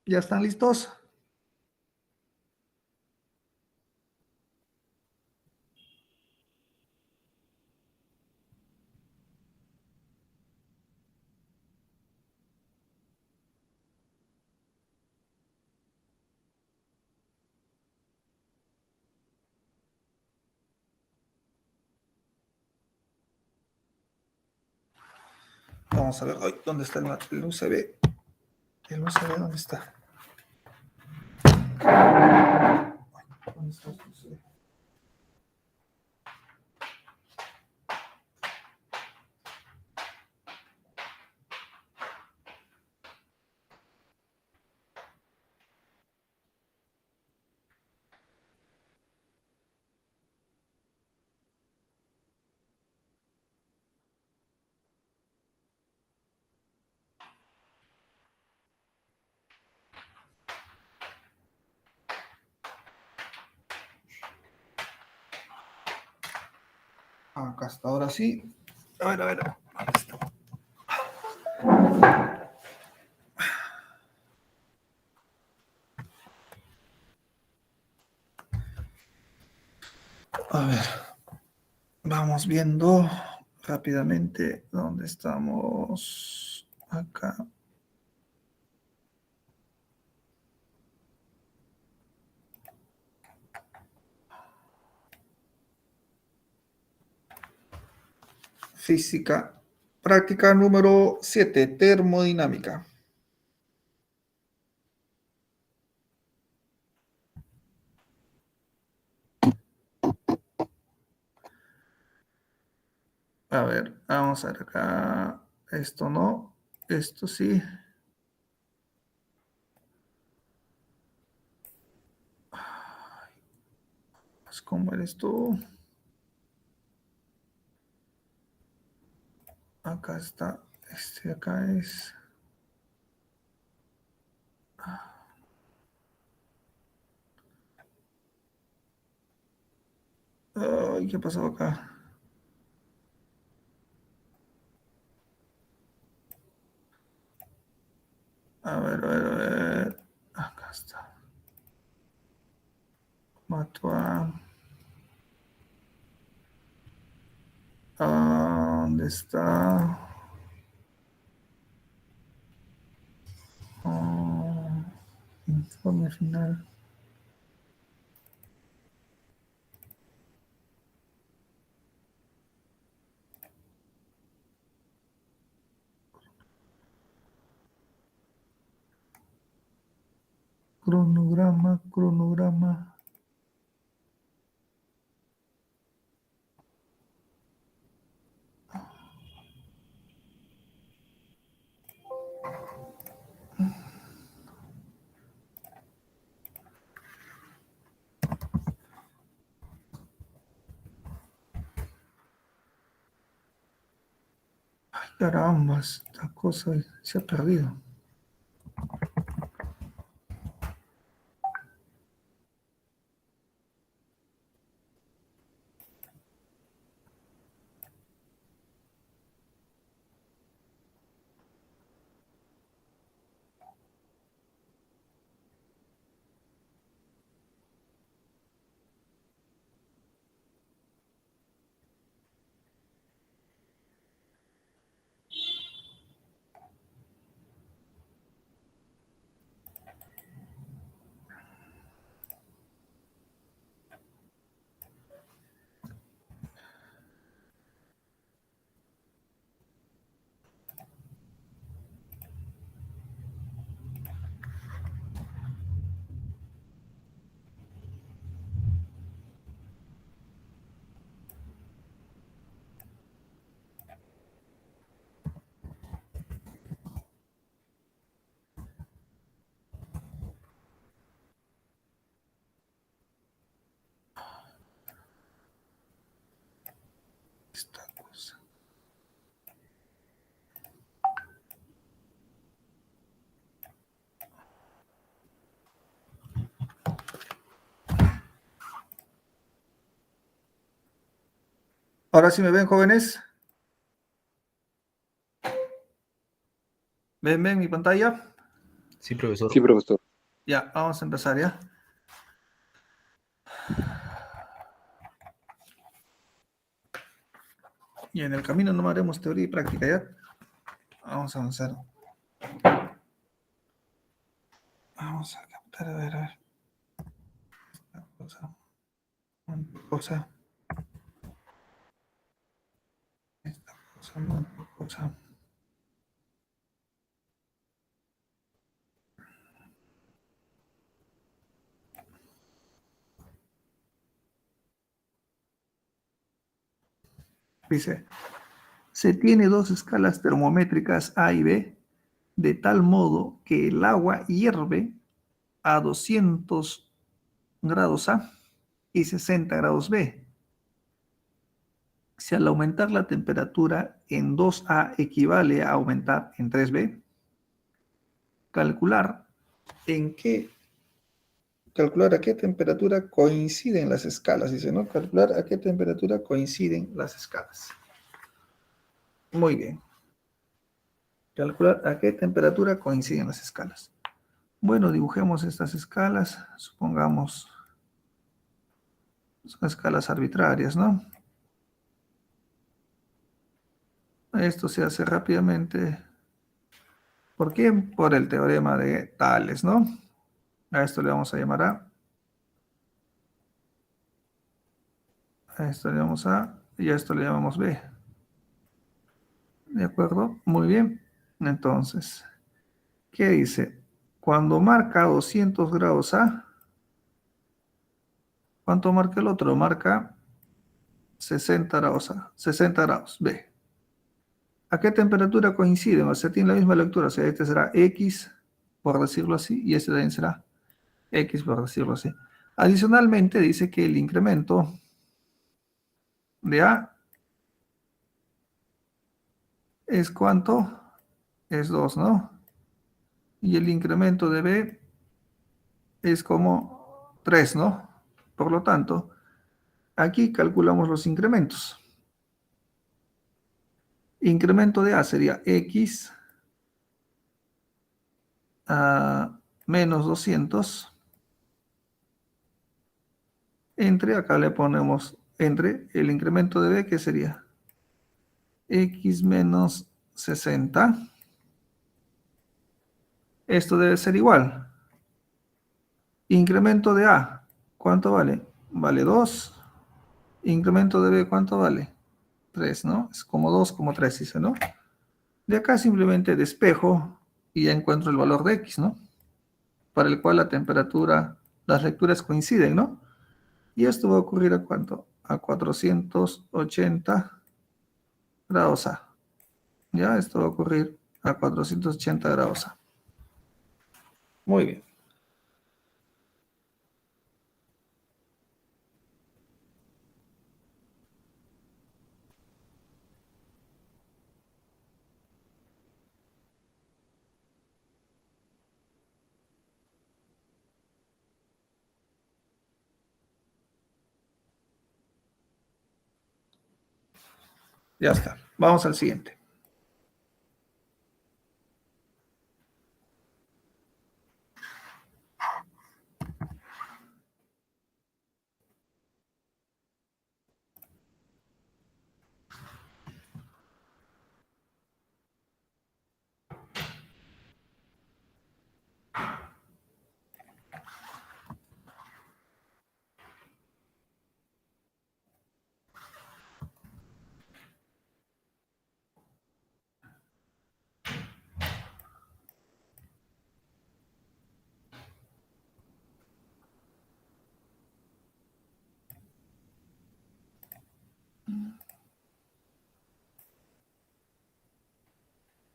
¿Ya están listos? Vamos a ver hoy dónde está el USB. El USB, ¿dónde está? ¿Dónde está el USB? Acá está, ahora sí. A ver. ¿Dónde está? A ver, vamos viendo rápidamente dónde estamos. Acá. Física. Práctica número 7, termodinámica. A ver, vamos a ver acá. Esto no, esto sí. Pues, ¿cómo eres tú? Acá está. Este acá es. Ay, ¿qué pasó acá? A ver. Acá está. Mato ¿dónde está? Oh, informe final. Cronograma. Ay, caramba, esta cosa se ha perdido. Esta cosa. Ahora sí me ven, jóvenes. ¿Ven mi pantalla? Sí, profesor. Sí, profesor. Ya, vamos a empezar ya. Y en el camino no haremos teoría y práctica, ¿ya? Vamos a avanzar. Vamos a captar, a ver. Una cosa. Esta cosa, una cosa. Dice, se tiene dos escalas termométricas A y B, de tal modo que el agua hierve a 200 grados A y 60 grados B. Si al aumentar la temperatura en 2A equivale a aumentar en 3B, calcular a qué temperatura coinciden las escalas, dice, ¿no? Calcular a qué temperatura coinciden las escalas. Muy bien. Calcular a qué temperatura coinciden las escalas. Bueno, dibujemos estas escalas, supongamos, son escalas arbitrarias, ¿no? Esto se hace rápidamente. ¿Por quién? Por el teorema de Tales, ¿no? A esto le vamos a llamar A. A esto le llamamos A y a esto le llamamos B. ¿De acuerdo? Muy bien. Entonces, ¿qué dice? Cuando marca 200 grados A, ¿cuánto marca el otro? Marca 60 grados A, 60 grados B. ¿A qué temperatura coinciden? O sea, tiene la misma lectura. O sea, este será X, por decirlo así, y este también será X, por decirlo así. Adicionalmente, dice que el incremento de A es ¿cuánto? Es 2, ¿no? Y el incremento de B es como 3, ¿no? Por lo tanto, aquí calculamos los incrementos. Incremento de A sería X a menos 200 entre, acá le ponemos entre el incremento de B, que sería X menos 60. Esto debe ser igual. Incremento de A, ¿cuánto vale? Vale 2. Incremento de B, ¿cuánto vale? 3, ¿no? Es como 2, como 3, dice, ¿no? De acá simplemente despejo y ya encuentro el valor de X, ¿no? Para el cual la temperatura, las lecturas coinciden, ¿no? Y esto va a ocurrir ¿a cuánto? A 480 grados A. Ya, esto va a ocurrir a 480 grados A. Muy bien. Ya está. Vamos al siguiente.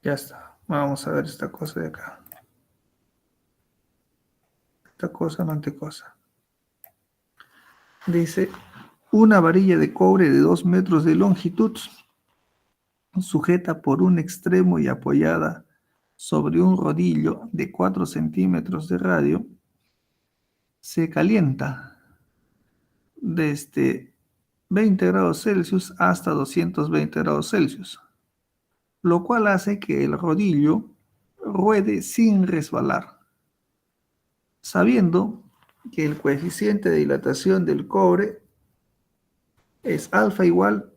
Ya está. Vamos a ver esta cosa de acá. Esta cosa, no antecosa. Dice, una varilla de cobre de 2 metros de longitud, sujeta por un extremo y apoyada sobre un rodillo de 4 centímetros de radio, se calienta desde 20 grados Celsius hasta 220 grados Celsius, lo cual hace que el rodillo ruede sin resbalar, sabiendo que el coeficiente de dilatación del cobre es alfa igual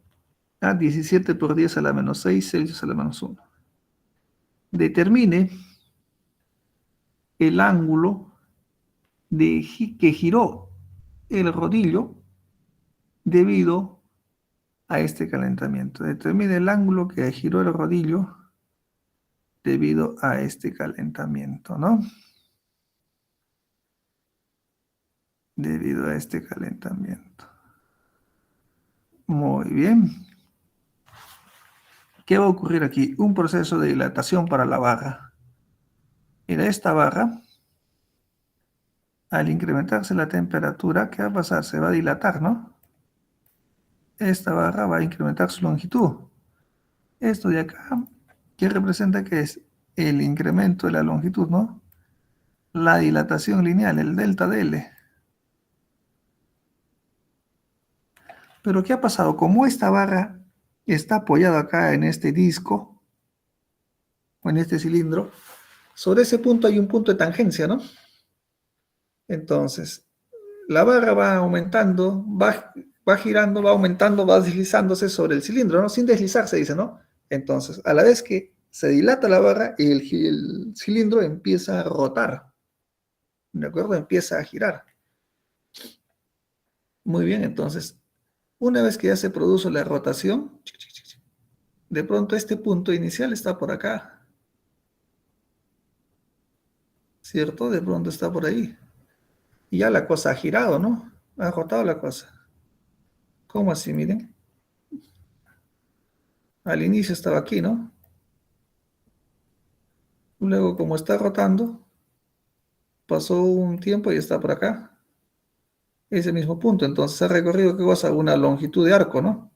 a 17 por 10 a la menos 6 Celsius a la menos 1. Determine el ángulo que giró el rodillo debido a este calentamiento. Determine el ángulo que giró el rodillo debido a este calentamiento, ¿no? Debido a este calentamiento. Muy bien. ¿Qué va a ocurrir aquí? Un proceso de dilatación para la barra. Mira, esta barra, al incrementarse la temperatura, ¿qué va a pasar? Se va a dilatar, ¿no? Esta barra va a incrementar su longitud. Esto de acá, ¿qué representa que es? El incremento de la longitud, ¿no? La dilatación lineal, el delta de L. Pero ¿qué ha pasado? Como esta barra está apoyada acá en este disco, o en este cilindro, sobre ese punto hay un punto de tangencia, ¿no? Entonces, la barra va aumentando, va girando, va aumentando, va deslizándose sobre el cilindro, ¿no? Sin deslizarse, dice, ¿no? Entonces, a la vez que se dilata la barra, el cilindro empieza a rotar, ¿de acuerdo? Empieza a girar. Muy bien, entonces, una vez que ya se produce la rotación, de pronto este punto inicial está por acá, ¿cierto? De pronto está por ahí. Y ya la cosa ha girado, ¿no? Ha rotado la cosa. ¿Cómo así? Miren. Al inicio estaba aquí, ¿no? Luego, como está rotando, pasó un tiempo y está por acá. Ese mismo punto. Entonces ha recorrido, ¿qué cosa? Una longitud de arco, ¿no?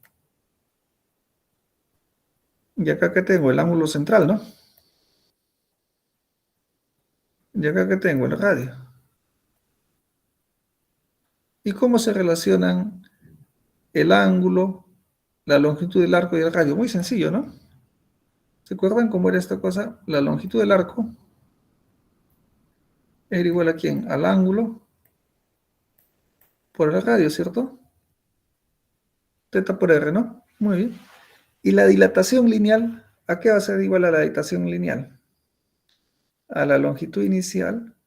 Y acá que tengo el ángulo central, ¿no? Y acá que tengo el radio. ¿Y cómo se relacionan el ángulo, la longitud del arco y el radio? Muy sencillo, ¿no? ¿Se acuerdan cómo era esta cosa? La longitud del arco era igual a quién? Al ángulo por el radio, ¿cierto? Teta por R, ¿no? Muy bien. ¿Y la dilatación lineal? ¿A qué va a ser igual a la dilatación lineal? A la longitud inicial.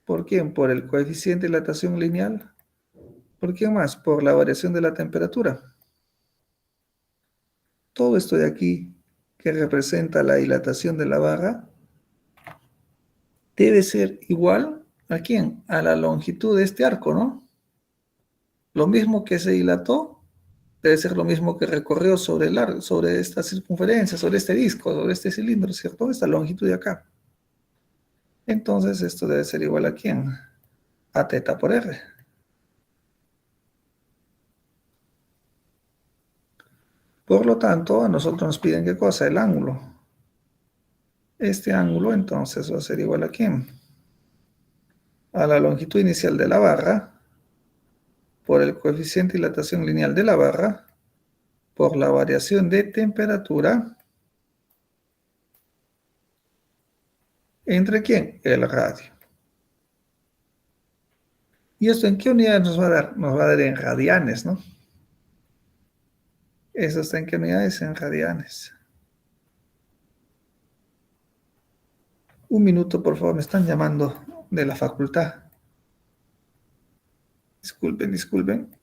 ¿Por quién? Por el coeficiente de dilatación lineal. ¿Por quién más? Por la variación de la temperatura. Todo esto de aquí, que representa la dilatación de la barra, debe ser igual a quién? A la longitud de este arco, ¿no? Lo mismo que se dilató, debe ser lo mismo que recorrió sobre el arco, sobre esta circunferencia, sobre este disco, sobre este cilindro, ¿cierto? Esta longitud de acá. Entonces esto debe ser igual a quién? A teta por R. Por lo tanto, a nosotros nos piden qué cosa, el ángulo. Este ángulo entonces va a ser igual a quién? A la longitud inicial de la barra por el coeficiente de dilatación lineal de la barra por la variación de temperatura entre quién? El radio. ¿Y esto en qué unidades nos va a dar? Nos va a dar en radianes, ¿no? ¿Eso está en qué unidades? En radianes. Un minuto, por favor, me están llamando de la facultad. Disculpen, disculpen.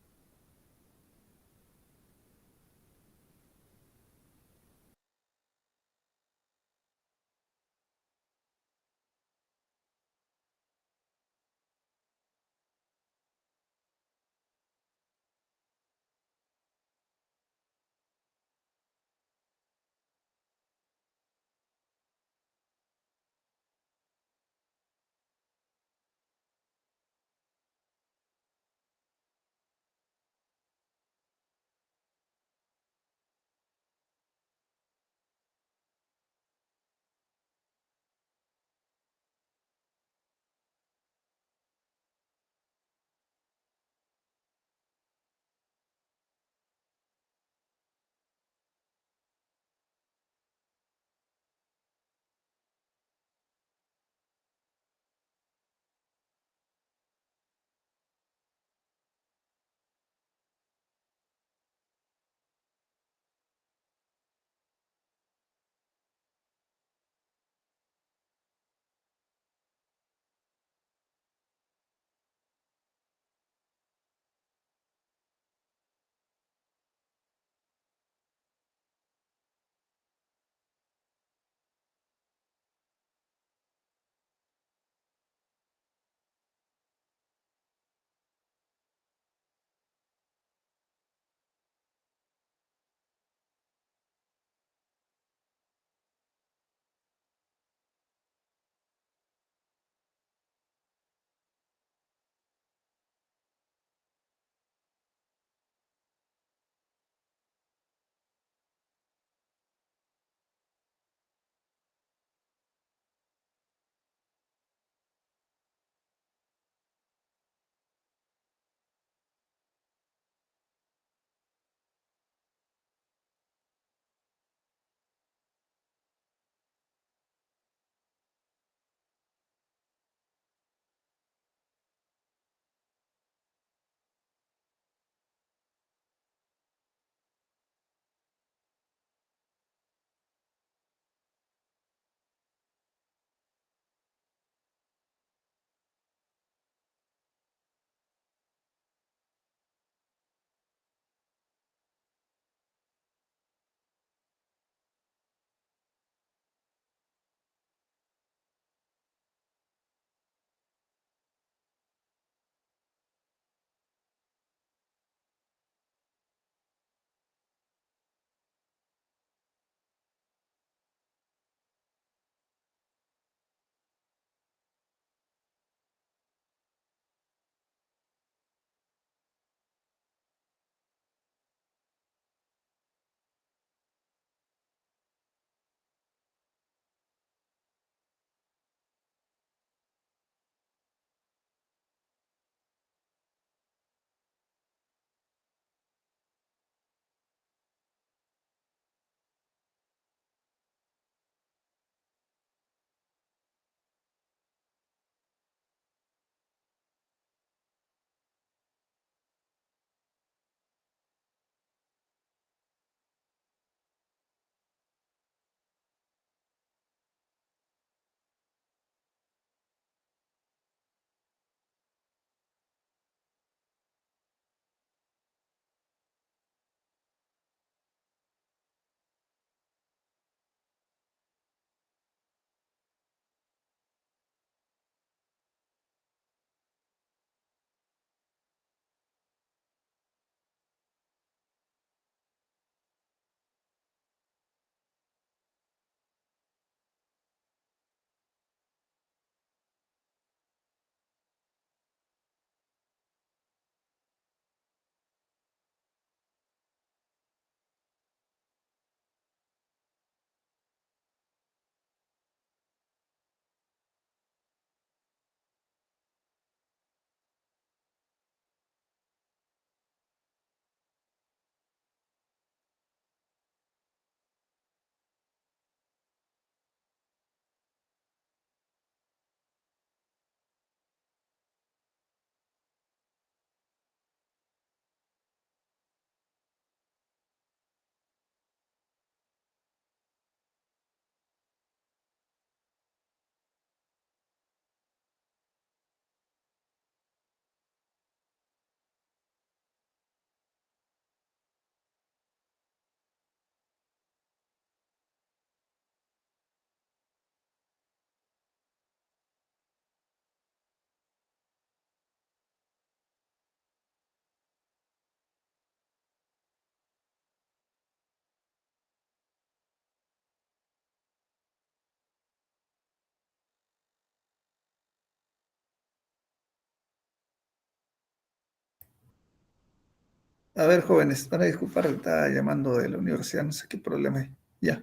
A ver, jóvenes, van a disculpar, está llamando de la universidad, no sé qué problema hay. Ya.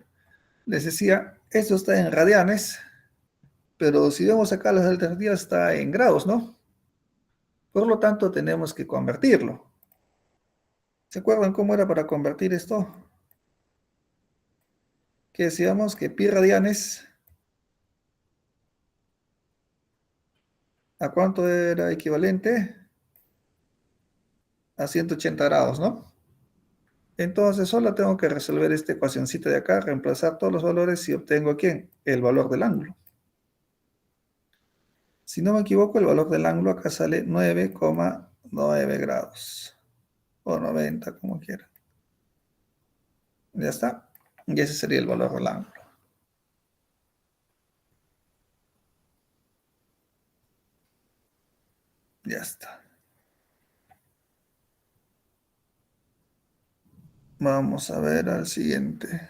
Les decía, esto está en radianes, pero si vemos acá las alternativas está en grados, ¿no? Por lo tanto, tenemos que convertirlo. ¿Se acuerdan cómo era para convertir esto? Que decíamos que pi radianes, ¿a cuánto era equivalente? A 180 grados, ¿no? Entonces solo tengo que resolver esta ecuacióncita de acá, reemplazar todos los valores y obtengo ¿quién? El valor del ángulo. Si no me equivoco, el valor del ángulo acá sale 9,9 grados. O 90, como quiera. Ya está. Y ese sería el valor del ángulo. Ya está. Vamos a ver al siguiente.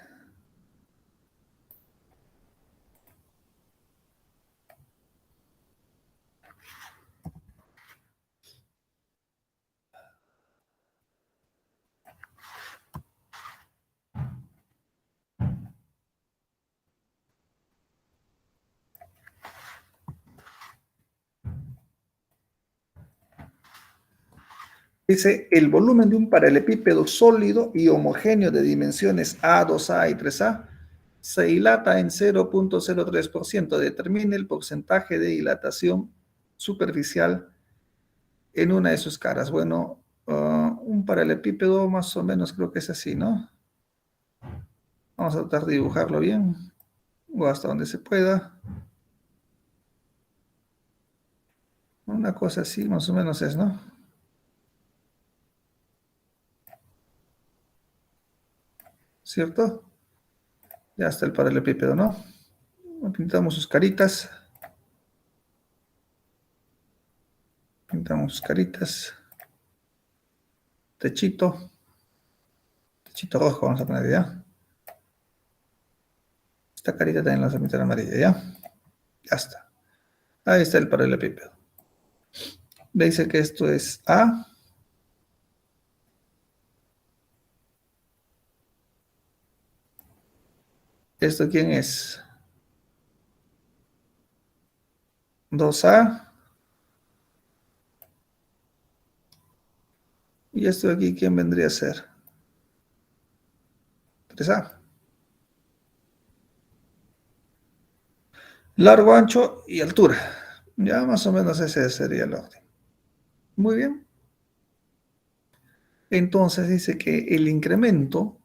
Dice, el volumen de un paralelepípedo sólido y homogéneo de dimensiones A, 2A y 3A se dilata en 0,03%. Determine el porcentaje de dilatación superficial en una de sus caras. Bueno, un paralelepípedo más o menos creo que es así, ¿no? Vamos a tratar de dibujarlo bien, o hasta donde se pueda. Una cosa así más o menos es, ¿no? ¿Cierto? Ya está el paralelepípedo, ¿no? Pintamos sus caritas. Pintamos sus caritas. Techito. Techito rojo vamos a poner ya. Esta carita también la vamos a pintar amarilla, ¿ya? Ya está. Ahí está el paralelepípedo. Dice que esto es A. ¿Esto quién es? 2A. ¿Y esto de aquí quién vendría a ser? 3A. Largo, ancho y altura. Ya más o menos ese sería el orden. Muy bien. Entonces dice que el incremento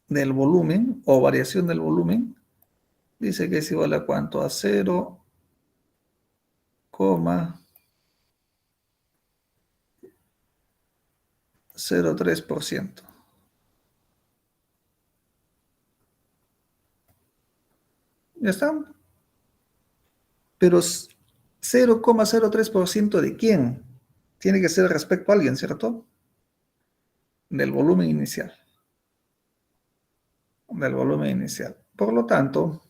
del volumen o variación del volumen dice que es igual a cuánto? A 0,03%. ¿Ya está? Pero 0,03% de quién? Tiene que ser respecto a alguien, ¿cierto? Del volumen inicial. Del volumen inicial. Por lo tanto,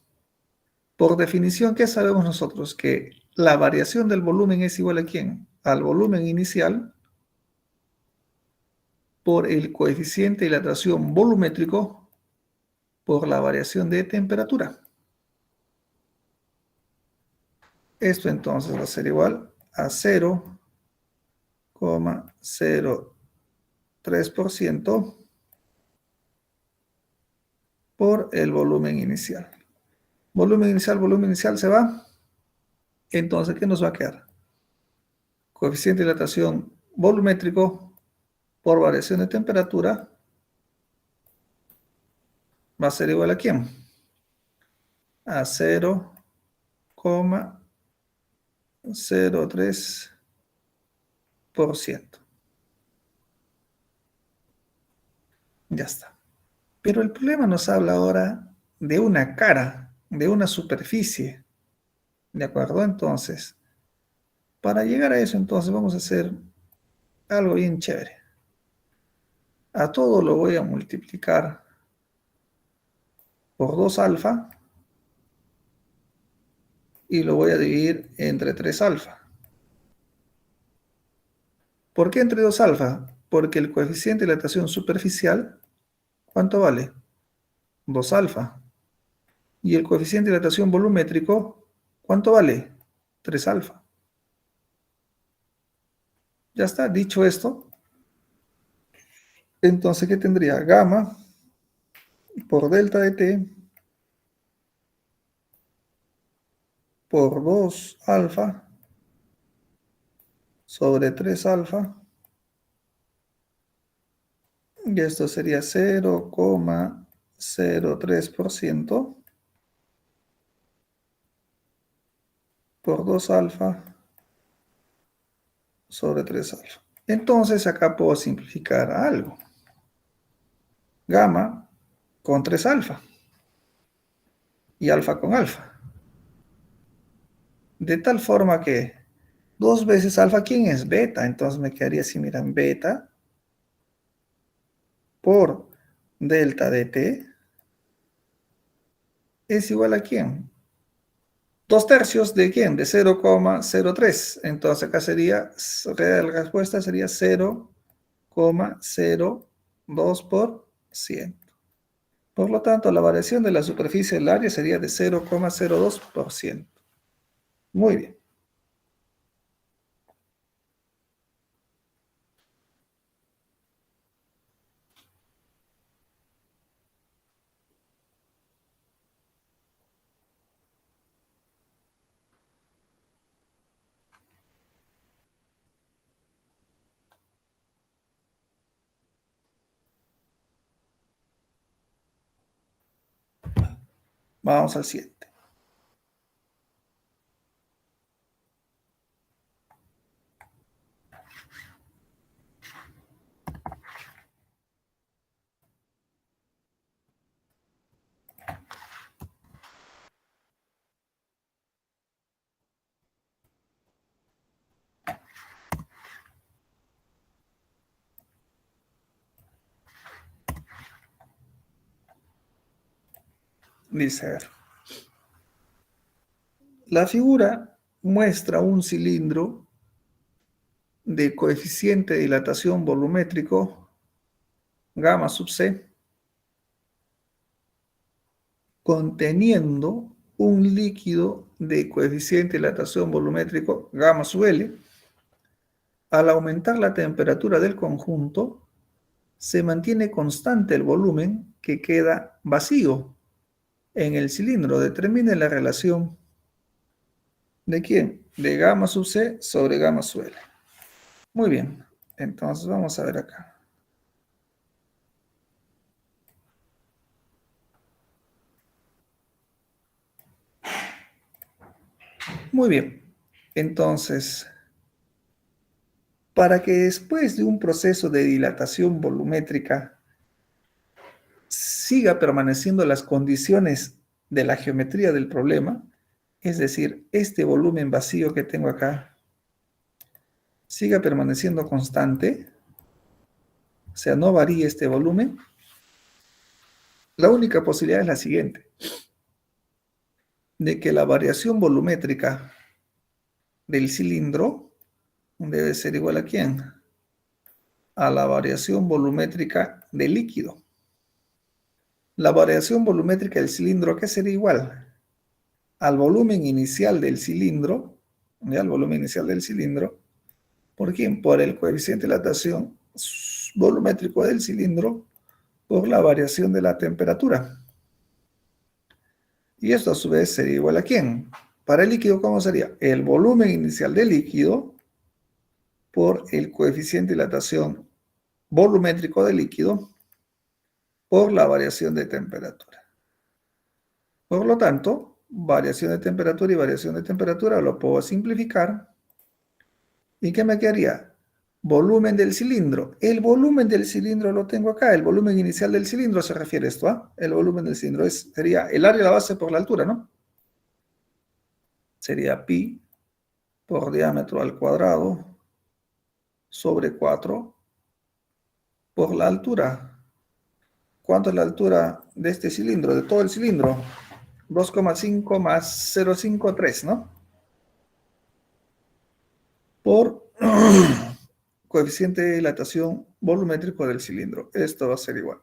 por definición, ¿qué sabemos nosotros? Que la variación del volumen es igual a quién? Al volumen inicial por el coeficiente de dilatación volumétrico por la variación de temperatura. Esto entonces va a ser igual a 0,03% por el volumen inicial. Volumen inicial se va. Entonces, ¿qué nos va a quedar? Coeficiente de dilatación volumétrico por variación de temperatura va a ser igual a quién? A 0,03%. Ya está. Pero el problema nos habla ahora de una cara, de una superficie. ¿De acuerdo? Entonces, para llegar a eso, entonces vamos a hacer algo bien chévere. A todo lo voy a multiplicar por 2 alfa y lo voy a dividir entre 3 alfa. ¿Por qué entre 2 alfa? Porque el coeficiente de dilatación superficial, ¿cuánto vale? 2 alfa. Y el coeficiente de dilatación volumétrico, ¿cuánto vale? 3 alfa. Ya está, dicho esto, entonces, ¿qué tendría? Gamma por delta de t por 2 alfa sobre 3 alfa. Y esto sería 0,03% por 2 alfa sobre 3 alfa. Entonces acá puedo simplificar algo. Gamma con 3 alfa y alfa con alfa. De tal forma que 2 veces alfa, ¿quién es? Beta. Entonces me quedaría así, miran, beta por delta de t es igual a ¿quién? 2 tercios de ¿quién? De 0,03. Entonces acá sería, la respuesta sería 0,02%. Por lo tanto, la variación de la superficie del área sería de 0,02%. Muy bien. Vamos al siguiente. Dice, a ver. La figura muestra un cilindro de coeficiente de dilatación volumétrico gamma sub c conteniendo un líquido de coeficiente de dilatación volumétrico gamma sub L. Al aumentar la temperatura del conjunto, se mantiene constante el volumen que queda vacío en el cilindro. Determine la relación ¿de quién? De gamma sub c sobre gamma sub L. Muy bien, entonces vamos a ver acá. Muy bien, entonces, para que después de un proceso de dilatación volumétrica siga permaneciendo las condiciones de la geometría del problema, es decir, este volumen vacío que tengo acá siga permaneciendo constante, o sea, no varíe este volumen, la única posibilidad es la siguiente, de que la variación volumétrica del cilindro debe ser igual a ¿quién? A la variación volumétrica del líquido. La variación volumétrica del cilindro, ¿qué sería igual? Al volumen inicial del cilindro, ¿ya? Al volumen inicial del cilindro, ¿por quién? Por el coeficiente de dilatación volumétrico del cilindro por la variación de la temperatura. Y esto a su vez sería igual a ¿quién? Para el líquido, ¿cómo sería? El volumen inicial del líquido por el coeficiente de dilatación volumétrico del líquido por la variación de temperatura. Por lo tanto, variación de temperatura y variación de temperatura lo puedo simplificar. ¿Y qué me quedaría? Volumen del cilindro. El volumen del cilindro lo tengo acá. El volumen inicial del cilindro se refiere a esto, ¿ah? El volumen del cilindro sería el área de la base por la altura, ¿no? Sería pi por diámetro al cuadrado sobre 4 por la altura. ¿Cuánto es la altura de este cilindro, de todo el cilindro? 2,5 más 0,53, ¿no? Por coeficiente de dilatación volumétrico del cilindro. Esto va a ser igual.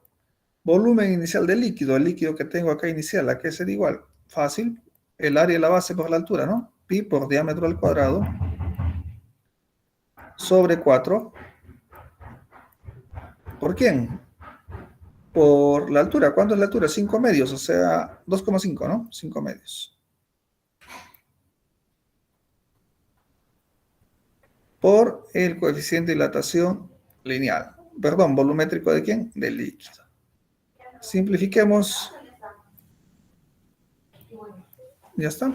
Volumen inicial del líquido, el líquido que tengo acá inicial, ¿a qué ser igual? Fácil. El área de la base por la altura, ¿no? Pi por diámetro al cuadrado sobre 4. ¿Por quién? Por la altura. ¿Cuánto es la altura? 5 medios, o sea, 2,5, ¿no? 5 medios. Por el coeficiente de dilatación lineal. Perdón, volumétrico ¿de quién? Del líquido. Simplifiquemos. Ya está.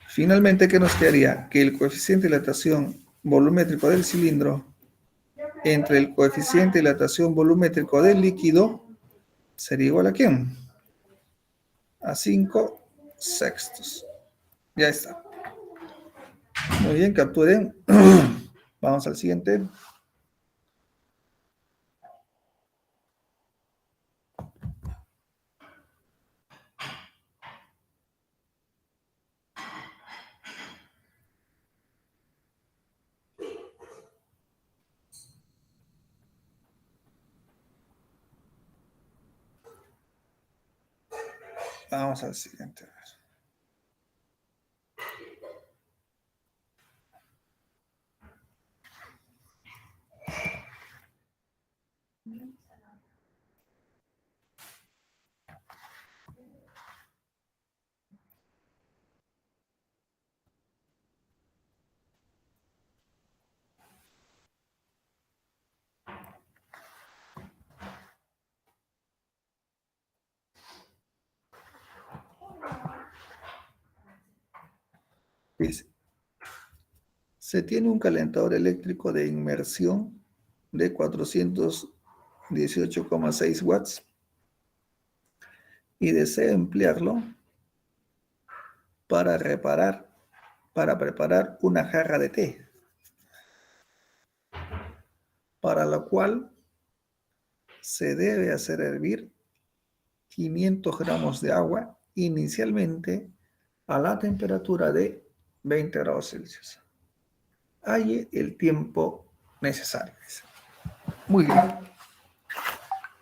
Finalmente, ¿qué nos quedaría? Que el coeficiente de dilatación volumétrico del cilindro entre el coeficiente de dilatación volumétrico del líquido sería igual a ¿quién? A 5 sextos. Ya está. Muy bien, capturen. Vamos al siguiente. Vamos al siguiente. Dice, se tiene un calentador eléctrico de inmersión de 418,6 watts y desea emplearlo para preparar una jarra de té, para lo cual se debe hacer hervir 500 gramos de agua inicialmente a la temperatura de 20 grados Celsius. Halle el tiempo necesario. Muy bien.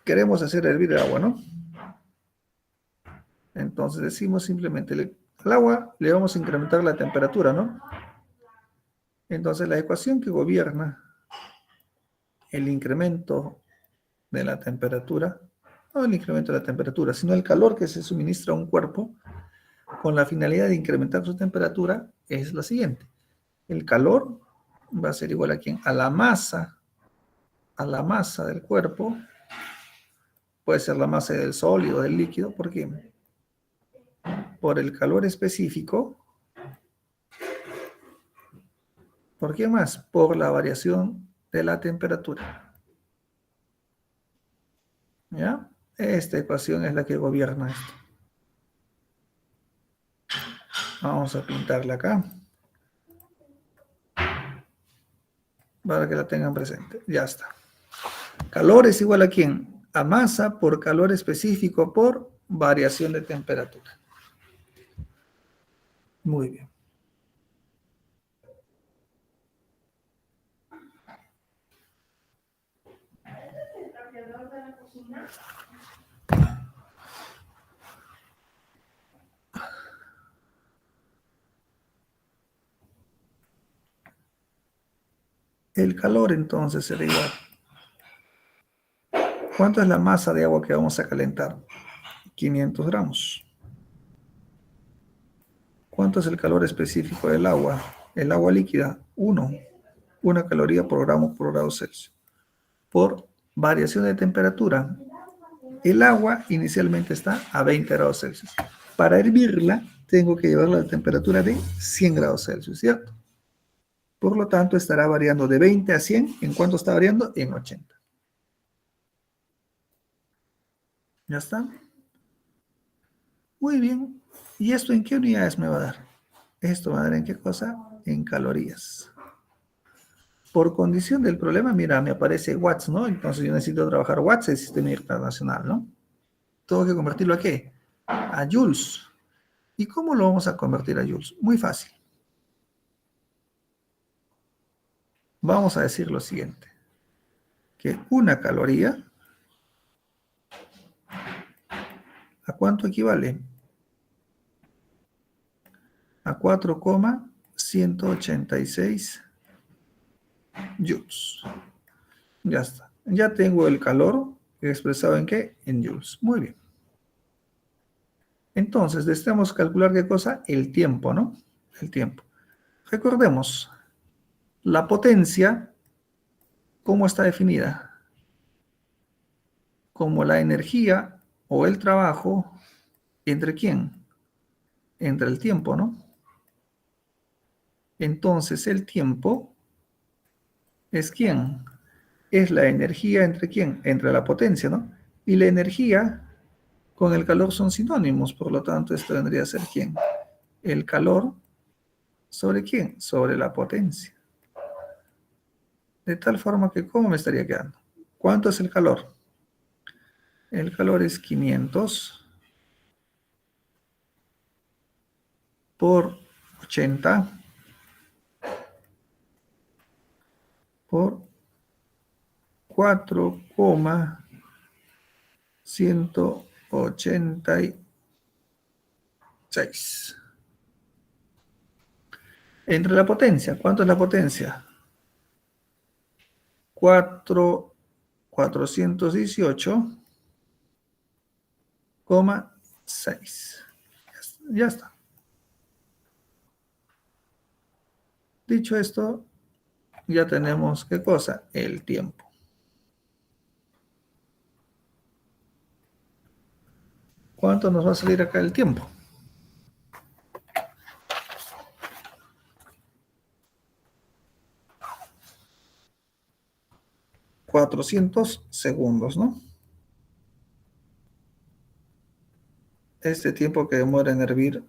Queremos hacer hervir el agua, ¿no? Entonces decimos simplemente al agua le vamos a incrementar la temperatura, ¿no? Entonces la ecuación que gobierna el incremento de la temperatura, no el incremento de la temperatura, sino el calor que se suministra a un cuerpo con la finalidad de incrementar su temperatura es la siguiente. El calor va a ser igual a ¿quién? A la masa del cuerpo, puede ser la masa del sólido, del líquido, ¿por qué? Por el calor específico. ¿Por qué más? Por la variación de la temperatura. ¿Ya? Esta ecuación es la que gobierna esto. Vamos a pintarla acá. Para que la tengan presente. Ya está. Calor es igual a ¿quién? A masa por calor específico por variación de temperatura. Muy bien. El calor entonces será igual. ¿Cuánto es la masa de agua que vamos a calentar? 500 gramos. ¿Cuánto es el calor específico del agua? El agua líquida, 1. 1 caloría por grado Celsius. Por variación de temperatura, el agua inicialmente está a 20 grados Celsius. Para hervirla, tengo que llevarla a la temperatura de 100 grados Celsius, ¿cierto? Por lo tanto, estará variando de 20 a 100. ¿En cuánto está variando? En 80. ¿Ya está? Muy bien. ¿Y esto en qué unidades me va a dar? Esto va a dar en qué cosa? En calorías. Por condición del problema, mira, me aparece watts, ¿no? Entonces yo necesito trabajar watts, el sistema internacional, ¿no? Tengo que convertirlo a ¿qué? A joules. ¿Y cómo lo vamos a convertir a joules? Muy fácil. Vamos a decir lo siguiente, que una caloría, ¿a cuánto equivale? A 4,186 joules. Ya está. Ya tengo el calor expresado en qué? En joules. Muy bien. Entonces, necesitamos calcular qué cosa? El tiempo, ¿no? El tiempo. Recordemos, la potencia, ¿cómo está definida? Como la energía o el trabajo, ¿entre quién? Entre el tiempo, ¿no? Entonces, el tiempo es quién? Es la energía entre quién? Entre la potencia, ¿no? Y la energía con el calor son sinónimos, por lo tanto, esto vendría a ser quién? El calor sobre quién? Sobre la potencia. De tal forma que, ¿cómo me estaría quedando? ¿Cuánto es el calor? El calor es 500 por 80 por 4,186. Entre la potencia, ¿cuánto es la potencia? 418,6. Ya está. Dicho esto, ya tenemos, ¿qué cosa? El tiempo. ¿Cuánto nos va a salir acá el tiempo? 400 segundos, ¿no? Este tiempo que demora en hervir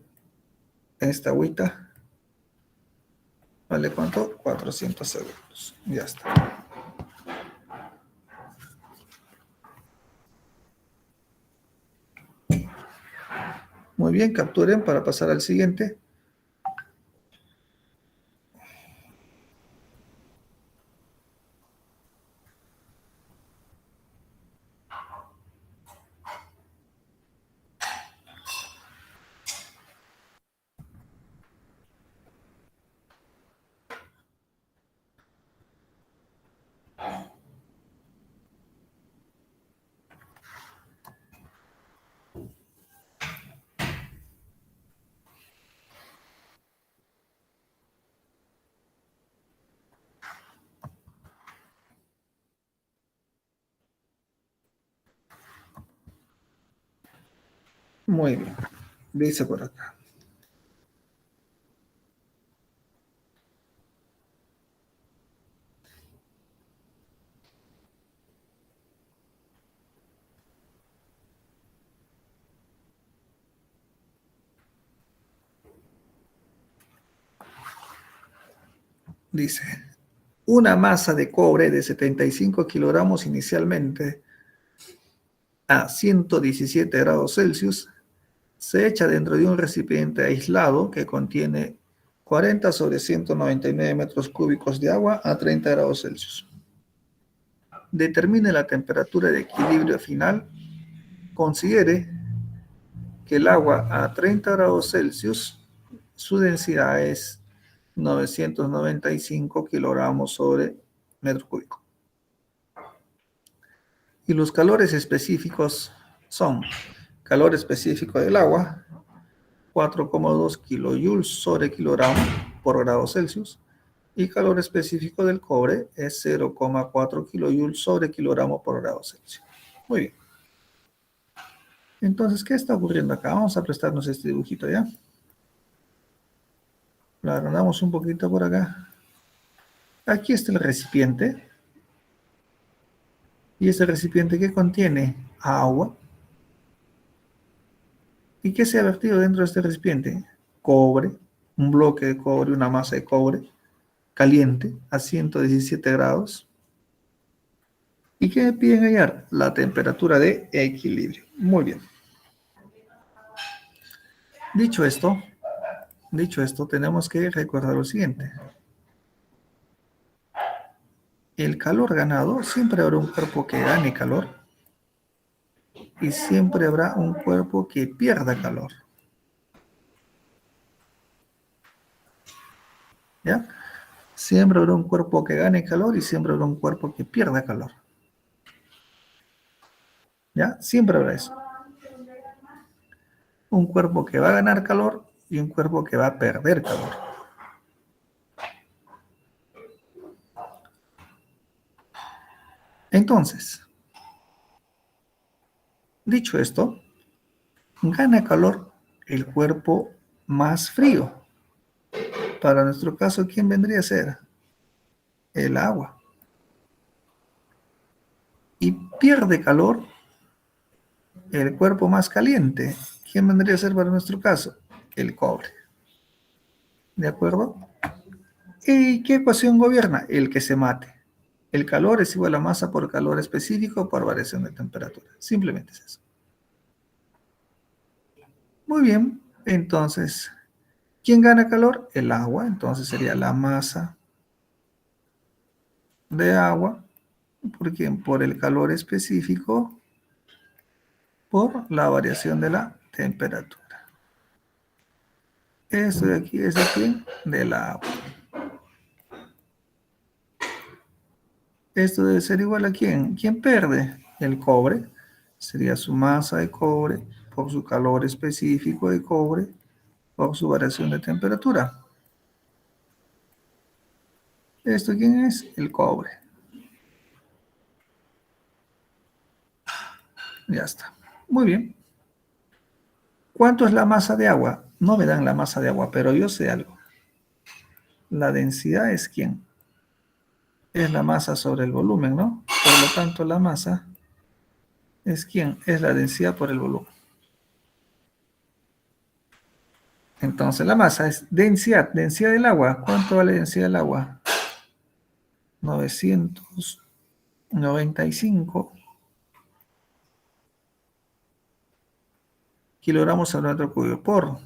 esta agüita, ¿vale cuánto? 400 segundos. Ya está. Muy bien, capturen para pasar al siguiente. Muy bien. Dice por acá. Dice, una masa de cobre de 75 kilogramos inicialmente a 117 grados Celsius se echa dentro de un recipiente aislado que contiene 40 sobre 199 metros cúbicos de agua a 30 grados Celsius. Determine la temperatura de equilibrio final. Considere que el agua a 30 grados Celsius, su densidad es 995 kilogramos sobre metro cúbico. Y los calores específicos son calor específico del agua, 4,2 kilojoules sobre kilogramo por grado Celsius, y calor específico del cobre es 0,4 kilojoules sobre kilogramo por grado Celsius. Muy bien. Entonces, ¿qué está ocurriendo acá? Vamos a prestarnos este dibujito, ¿ya? Lo agrandamos un poquito por acá. Aquí está el recipiente. ¿Y este recipiente qué contiene? Agua. ¿Y qué se ha vertido dentro de este recipiente? Cobre, un bloque de cobre, una masa de cobre caliente a 117 grados. ¿Y qué me piden hallar? La temperatura de equilibrio. Muy bien. Dicho esto, tenemos que recordar lo siguiente. el calor ganado, siempre habrá un cuerpo que gane calor y siempre habrá un cuerpo que pierda calor. ¿Ya? Siempre habrá un cuerpo que gane calor y siempre habrá un cuerpo que pierda calor. ¿Ya? Siempre habrá eso. Un cuerpo que va a ganar calor y un cuerpo que va a perder calor. Entonces, dicho esto, gana calor el cuerpo más frío. Para nuestro caso, ¿quién vendría a ser? El agua. Y pierde calor el cuerpo más caliente. ¿Quién vendría a ser para nuestro caso? El cobre. ¿De acuerdo? ¿Y qué ecuación gobierna? El que se mate. El calor es igual a masa por calor específico por variación de temperatura. Simplemente es eso. Muy bien. Entonces, ¿quién gana calor? El agua. Entonces sería la masa de agua. ¿Por quién? Por el calor específico por la variación de la temperatura. Esto de aquí es de quién? Del agua. Esto debe ser igual a quién. ¿Quién pierde? El cobre. Sería su masa de cobre por su calor específico de cobre por su variación de temperatura. ¿Esto quién es? El cobre. Ya está. Muy bien. ¿Cuánto es la masa de agua? No me dan la masa de agua, pero yo sé algo. La densidad es quién. Es la masa sobre el volumen, ¿no? Por lo tanto, la masa es quién. Es la densidad por el volumen. Entonces, la masa es densidad. Densidad del agua. ¿Cuánto vale densidad del agua? 995 kilogramos al metro cúbico por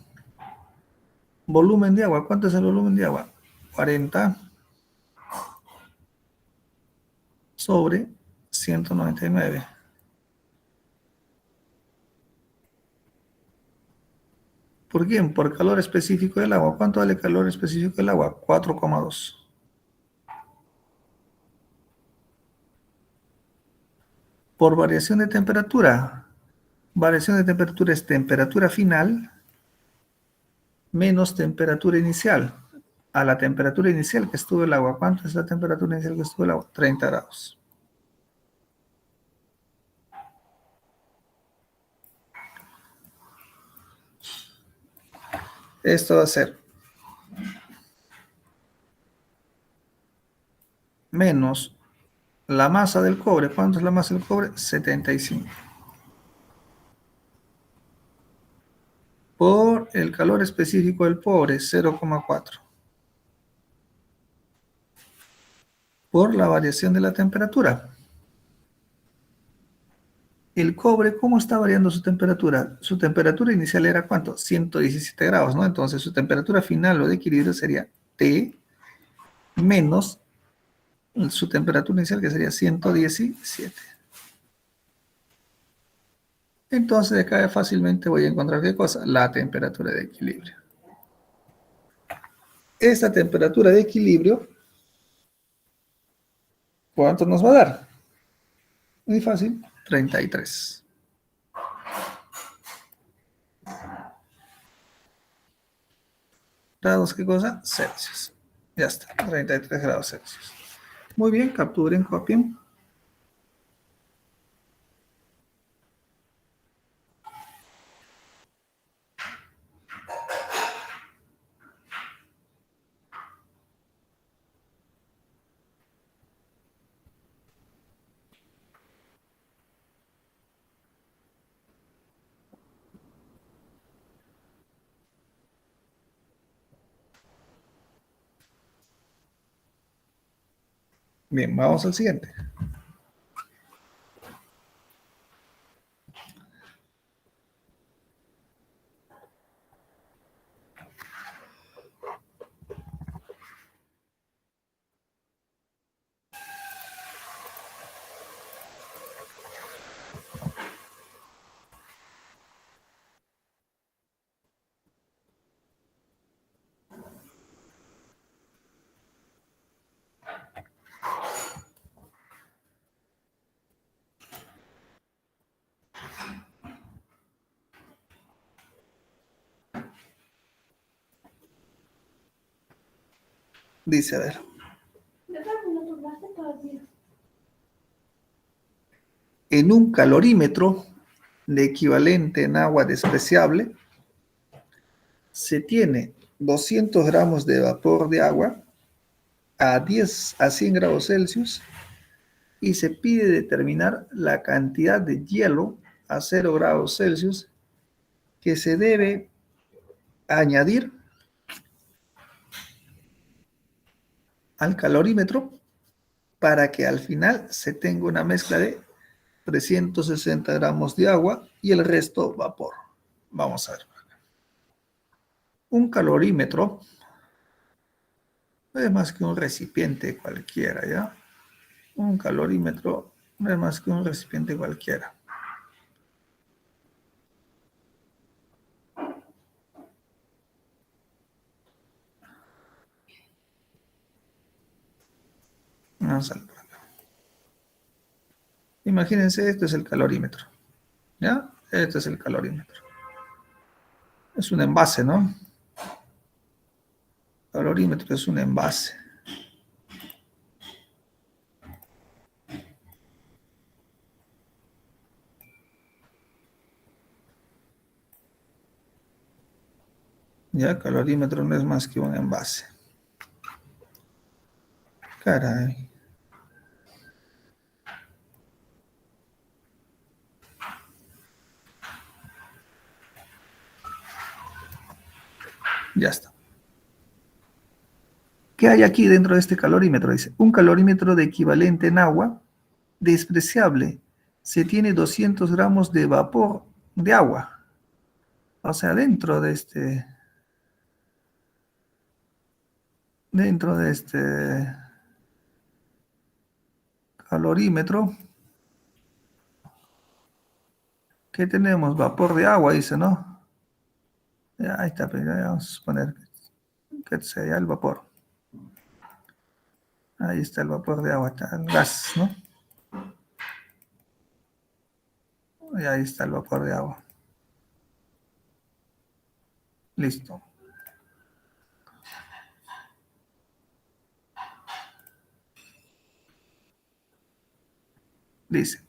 volumen de agua. ¿Cuánto es el volumen de agua? 40 sobre 199. ¿Por quién? Por calor específico del agua. ¿Cuánto vale el calor específico del agua? 4,2. Por variación de temperatura. Variación de temperatura es temperatura final menos temperatura inicial. A la temperatura inicial que estuvo el agua. ¿Cuánto es la temperatura inicial que estuvo el agua? 30 grados. Esto va a ser menos la masa del cobre. ¿Cuánto es la masa del cobre? 75. Por el calor específico del cobre, 0,4. Por la variación de la temperatura. El cobre, ¿cómo está variando su temperatura? Su temperatura inicial era ¿cuánto? 117 grados, ¿no? Entonces su temperatura final o de equilibrio sería T menos su temperatura inicial que sería 117. Entonces de acá fácilmente voy a encontrar ¿qué cosa? La temperatura de equilibrio. Esta temperatura de equilibrio, ¿cuánto nos va a dar? Muy fácil, 33. Grados, ¿qué cosa? Celsius. Ya está, 33 grados Celsius. Muy bien, capturen, copien. Bien, vamos al siguiente. Dice, a ver, en un calorímetro de equivalente en agua despreciable, se tiene 200 gramos de vapor de agua a 10 a 100 grados Celsius y se pide determinar la cantidad de hielo a 0 grados Celsius que se debe añadir al calorímetro para que al final se tenga una mezcla de 360 gramos de agua y el resto vapor. Vamos a ver. Un calorímetro no es más que un recipiente cualquiera, ¿ya? Un calorímetro no es más que un recipiente cualquiera. Vamos a ver. Imagínense, esto es el calorímetro, ¿ya? Este es el calorímetro. Es un envase, ¿no? Calorímetro es un envase. Ya, calorímetro no es más que un envase. Caray. Ya está. ¿Qué hay aquí dentro de este calorímetro? Dice, un calorímetro de equivalente en agua despreciable. Se tiene 200 gramos de vapor de agua. O sea, dentro de este calorímetro, ¿qué tenemos? Vapor de agua, dice, ¿no? Ya, ahí está, pero ya vamos a suponer que sea el vapor. Ahí está el vapor de agua, está el gas, ¿no? Y ahí está el vapor de agua. Listo. Dice.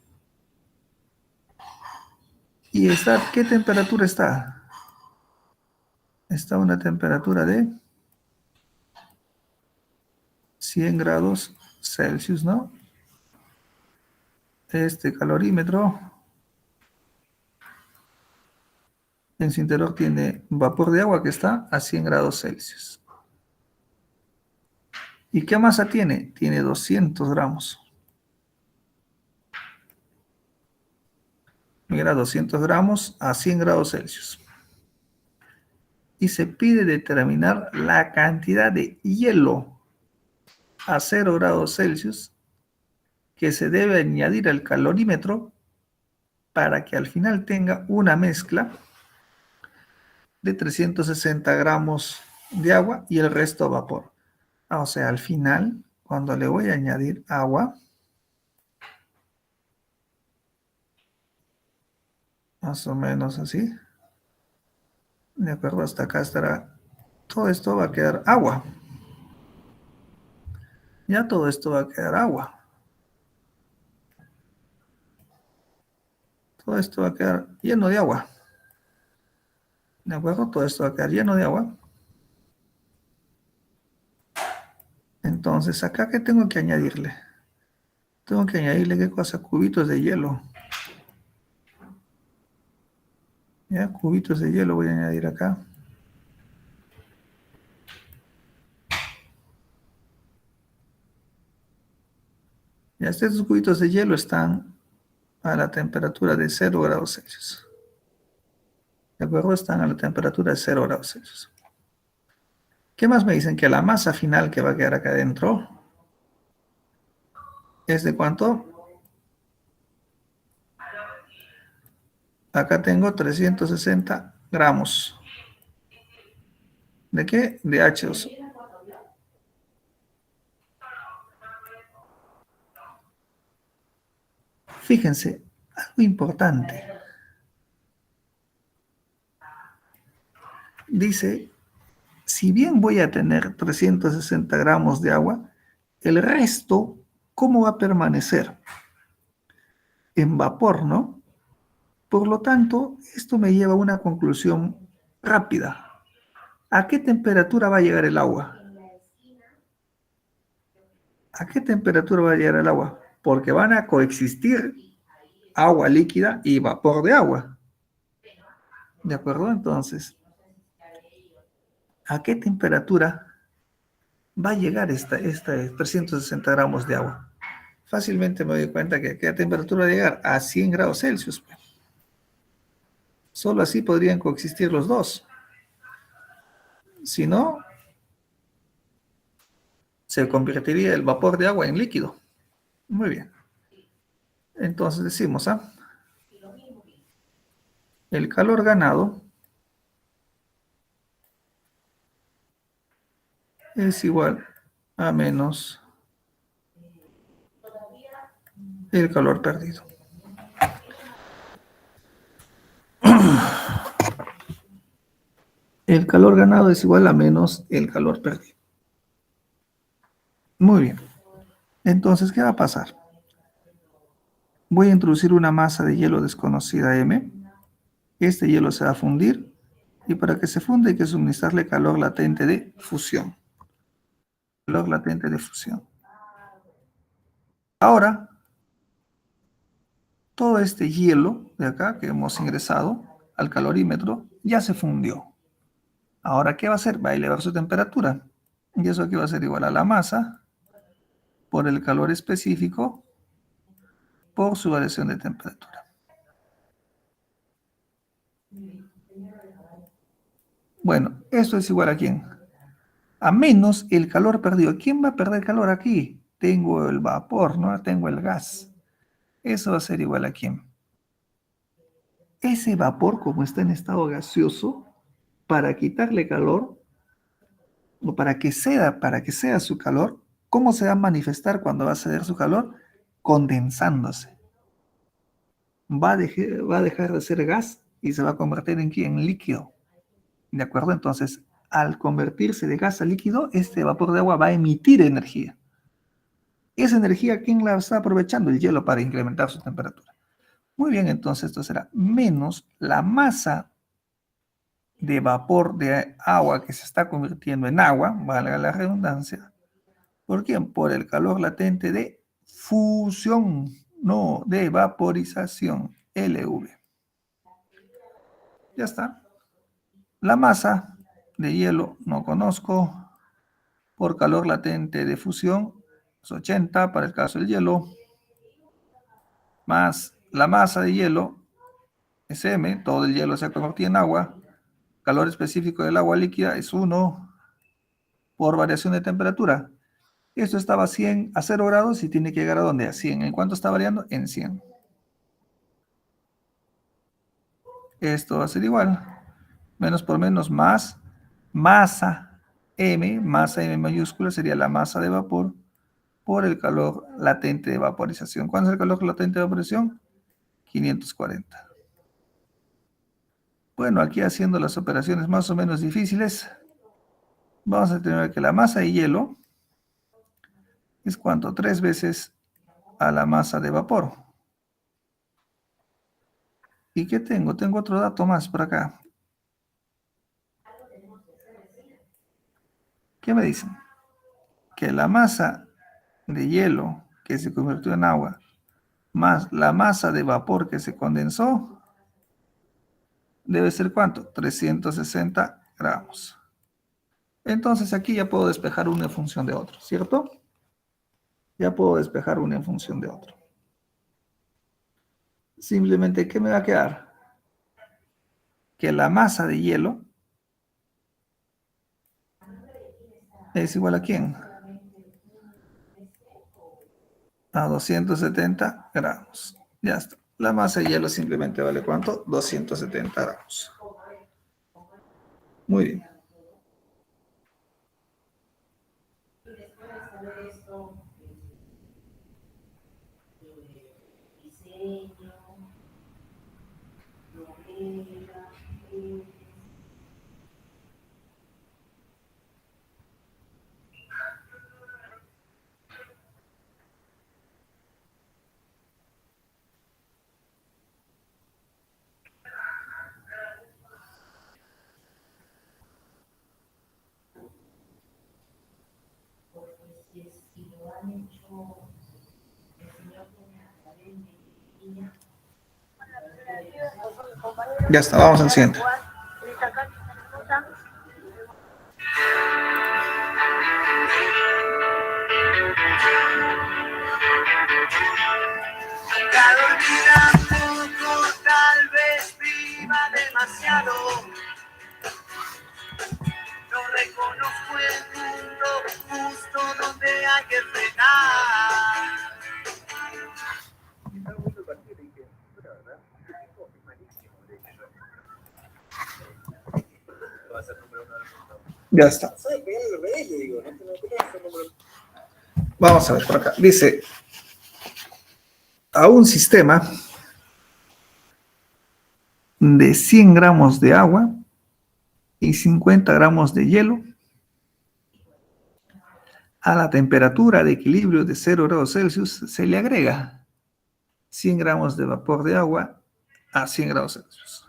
¿Y está, qué temperatura está? Está a una temperatura de 100 grados Celsius, ¿no? Este calorímetro en su interior tiene vapor de agua que está a 100 grados Celsius. ¿Y qué masa tiene? Tiene 200 gramos. Mira, 200 gramos a 100 grados Celsius. Y se pide determinar la cantidad de hielo a 0 grados Celsius que se debe añadir al calorímetro para que al final tenga una mezcla de 360 gramos de agua y el resto vapor. O sea, al final, cuando le voy a añadir agua, más o menos así, de acuerdo, hasta acá estará, todo esto va a quedar agua. Ya todo esto va a quedar agua. Todo esto va a quedar lleno de agua. ¿De acuerdo? Todo esto va a quedar lleno de agua. Entonces, acá, ¿qué tengo que añadirle? Tengo que añadirle, ¿qué cosa? Cubitos de hielo. Ya, cubitos de hielo voy a añadir acá. Ya, estos cubitos de hielo están a la temperatura de 0 grados Celsius. ¿De acuerdo? Están a la temperatura de 0 grados Celsius. ¿Qué más me dicen? Que la masa final que va a quedar acá adentro es de cuánto. Acá tengo 360 gramos. ¿De qué? De H2O. Fíjense, algo importante. Dice si bien voy a tener 360 gramos de agua, el resto, ¿cómo va a permanecer? En vapor, ¿no? Por lo tanto, esto me lleva a una conclusión rápida. ¿A qué temperatura va a llegar el agua? ¿A qué temperatura va a llegar el agua? Porque van a coexistir agua líquida y vapor de agua. ¿De acuerdo? Entonces, ¿a qué temperatura va a llegar esta 360 gramos de agua? Fácilmente me doy cuenta que a qué temperatura va a llegar a 100 grados Celsius. Solo así podrían coexistir los dos. Si no, se convertiría el vapor de agua en líquido. Muy bien. Entonces decimos, ¿ah? El calor ganado es igual a menos el calor perdido. El calor ganado es igual a menos el calor perdido. Muy bien. Entonces, ¿qué va a pasar? Voy a introducir una masa de hielo desconocida M. Este hielo se va a fundir y para que se funda hay que suministrarle calor latente de fusión. Calor latente de fusión. Ahora, todo este hielo de acá que hemos ingresado al calorímetro ya se fundió. Ahora, ¿qué va a hacer? Va a elevar su temperatura. Y eso aquí va a ser igual a la masa por el calor específico por su variación de temperatura. Bueno, esto es igual a ¿quién? A menos el calor perdido. ¿Quién va a perder calor aquí? Tengo el vapor, ¿no? Tengo el gas. Eso va a ser igual a ¿quién? Ese vapor, como está en estado gaseoso, para quitarle calor, o para que sea su calor, ¿cómo se va a manifestar cuando va a ceder su calor? Condensándose. Va a dejar de ser gas y se va a convertir en, ¿qué? En líquido. ¿De acuerdo? Entonces, al convertirse de gas a líquido, este vapor de agua va a emitir energía. Esa energía, ¿quién la está aprovechando? El hielo para incrementar su temperatura. Muy bien, entonces esto será menos la masa de vapor de agua que se está convirtiendo en agua, valga la redundancia. ¿Por quién? Por el calor latente de fusión, no de vaporización, LV. Ya está. La masa de hielo no conozco. Por calor latente de fusión es 80 para el caso del hielo, más la masa de hielo es M, todo el hielo se ha convertido en agua, calor específico del agua líquida es 1 por variación de temperatura. Esto estaba a 100 a 0 grados y tiene que llegar a ¿dónde? A 100. ¿En cuánto está variando? En 100. Esto va a ser igual. Menos por menos más masa M mayúscula sería la masa de vapor por el calor latente de vaporización. ¿Cuánto es el calor latente de vaporización? 540. Bueno, aquí haciendo las operaciones más o menos difíciles, vamos a tener que la masa de hielo es ¿cuánto? 3 veces a la masa de vapor. ¿Y qué tengo? Tengo otro dato más por acá. ¿Qué me dicen? Que la masa de hielo que se convirtió en agua más la masa de vapor que se condensó debe ser ¿cuánto? 360 gramos. Entonces aquí ya puedo despejar uno en función de otro, ¿cierto? Ya puedo despejar uno en función de otro. Simplemente, ¿qué me va a quedar? Que la masa de hielo es igual a ¿quién? A 270 gramos. Ya está. La masa de hielo simplemente vale ¿cuánto? 270 gramos. Muy bien. Ya está, vamos al siguiente. Tal vez viva demasiado. No reconozco el mundo justo donde hay que frenar. Ya está. Vamos a ver por acá. Dice, a un sistema de 100 gramos de agua y 50 gramos de hielo a la temperatura de equilibrio de 0 grados Celsius se le agrega 100 gramos de vapor de agua a 100 grados Celsius.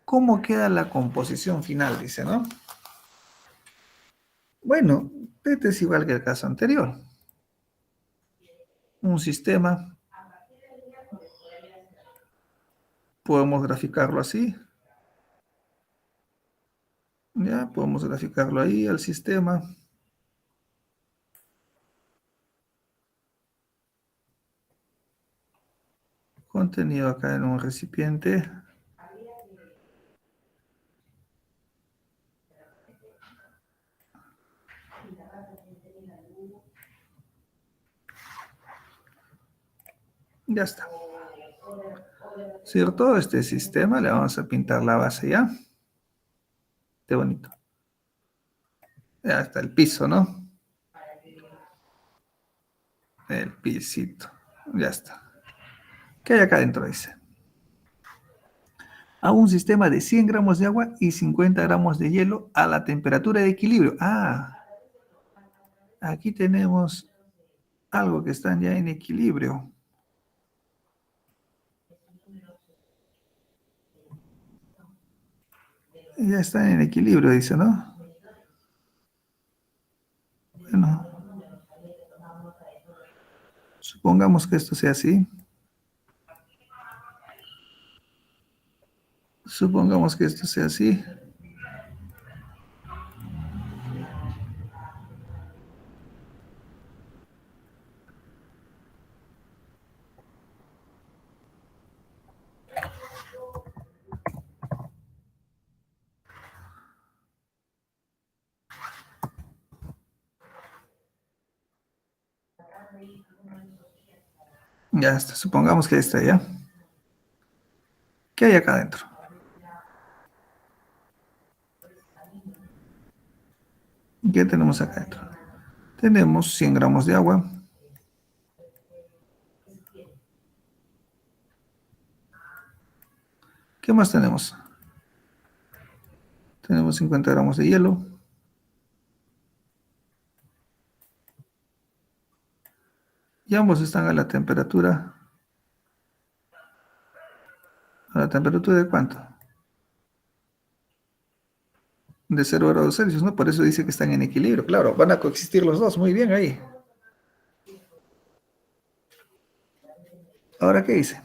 ¿Cómo queda la composición final? Dice, ¿no? Bueno, este es igual que el caso anterior. Un sistema, podemos graficarlo así. Ya, podemos graficarlo ahí, al sistema. Contenido acá en un recipiente. Ya está. ¿Cierto? Este sistema le vamos a pintar la base ya. Qué bonito. Ya está el piso, ¿no? El pisito. Ya está. ¿Qué hay acá adentro? Dice. A un sistema de 100 gramos de agua y 50 gramos de hielo a la temperatura de equilibrio. Ah, aquí tenemos algo que están ya en equilibrio. Ya están en equilibrio, dice, ¿no? Bueno, supongamos que esto sea así. Supongamos que esto sea así. Ya está, supongamos que está ya. ¿Qué hay acá adentro? ¿Qué tenemos acá adentro? Tenemos 100 gramos de agua. ¿Qué más tenemos? Tenemos 50 gramos de hielo. Y ambos están a la temperatura. ¿A la temperatura de cuánto? De 0 grados Celsius, ¿no? Por eso dice que están en equilibrio. Claro, van a coexistir los dos. Muy bien ahí. Ahora, ¿qué dice?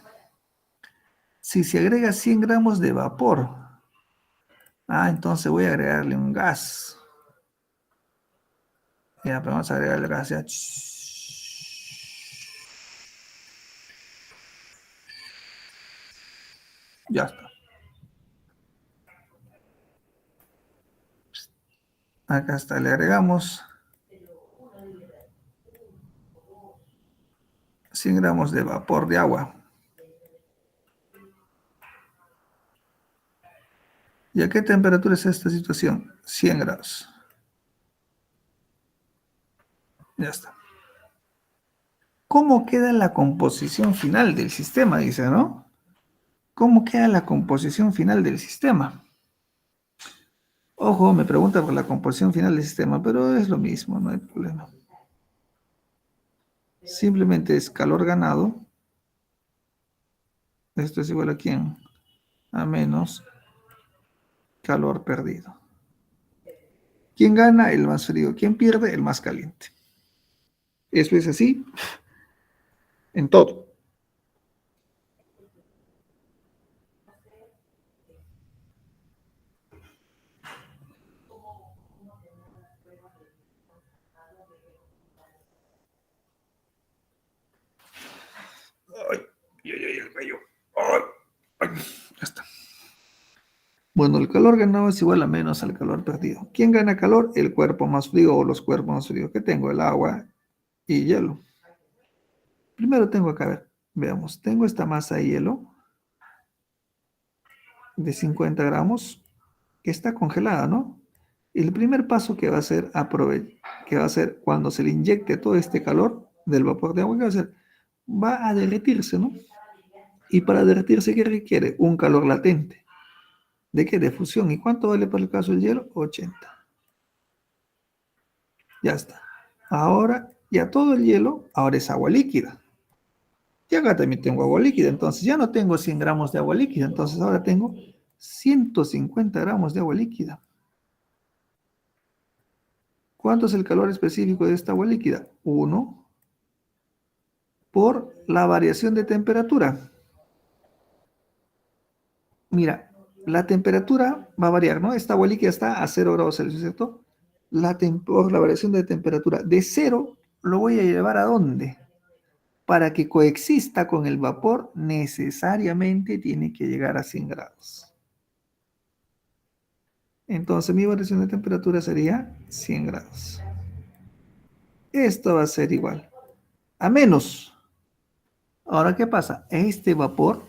Si se agrega 100 gramos de vapor. Ah, entonces voy a agregarle un gas. Ya, pero vamos a agregarle el gas ya. Ya está. Acá está, le agregamos 100 gramos de vapor de agua. ¿Y a qué temperatura es esta situación? 100 grados. Ya está. ¿Cómo queda la composición final del sistema? Dice, ¿no? ¿Cómo queda la composición final del sistema? Ojo, me pregunta por la composición final del sistema, pero es lo mismo, no hay problema. Simplemente es calor ganado. Esto es igual a quién? A menos calor perdido. ¿Quién gana? El más frío. ¿Quién pierde? El más caliente. Eso es así en todo. Ay, ay, ay, el cuello. Ay, ay, ya está. Bueno, el calor ganado es igual a menos al calor perdido. ¿Quién gana calor? El cuerpo más frío o los cuerpos más fríos que tengo, el agua y hielo. Primero tengo acá, a ver, veamos, tengo esta masa de hielo de 50 gramos que está congelada, ¿no? El primer paso que va a hacer, que va a hacer cuando se le inyecte todo este calor del vapor de agua, ¿qué va a hacer? Va a derretirse, ¿no? Y para derretirse, ¿qué requiere? Un calor latente. ¿De qué? De fusión. ¿Y cuánto vale para el caso del hielo? 80. Ya está. Ahora, ya todo el hielo, ahora es agua líquida. Y acá también tengo agua líquida. Entonces ya no tengo 100 gramos de agua líquida. Entonces ahora tengo 150 gramos de agua líquida. ¿Cuánto es el calor específico de esta agua líquida? 1 por la variación de temperatura. Mira, la temperatura va a variar, ¿no? Esta agua líquida está a 0 °C, ¿cierto? Por la variación de temperatura. De 0 lo voy a llevar ¿a dónde? Para que coexista con el vapor, necesariamente tiene que llegar a 100 grados. Entonces mi variación de temperatura sería 100 grados. Esto va a ser igual a menos. Ahora, ¿qué pasa? Este vapor,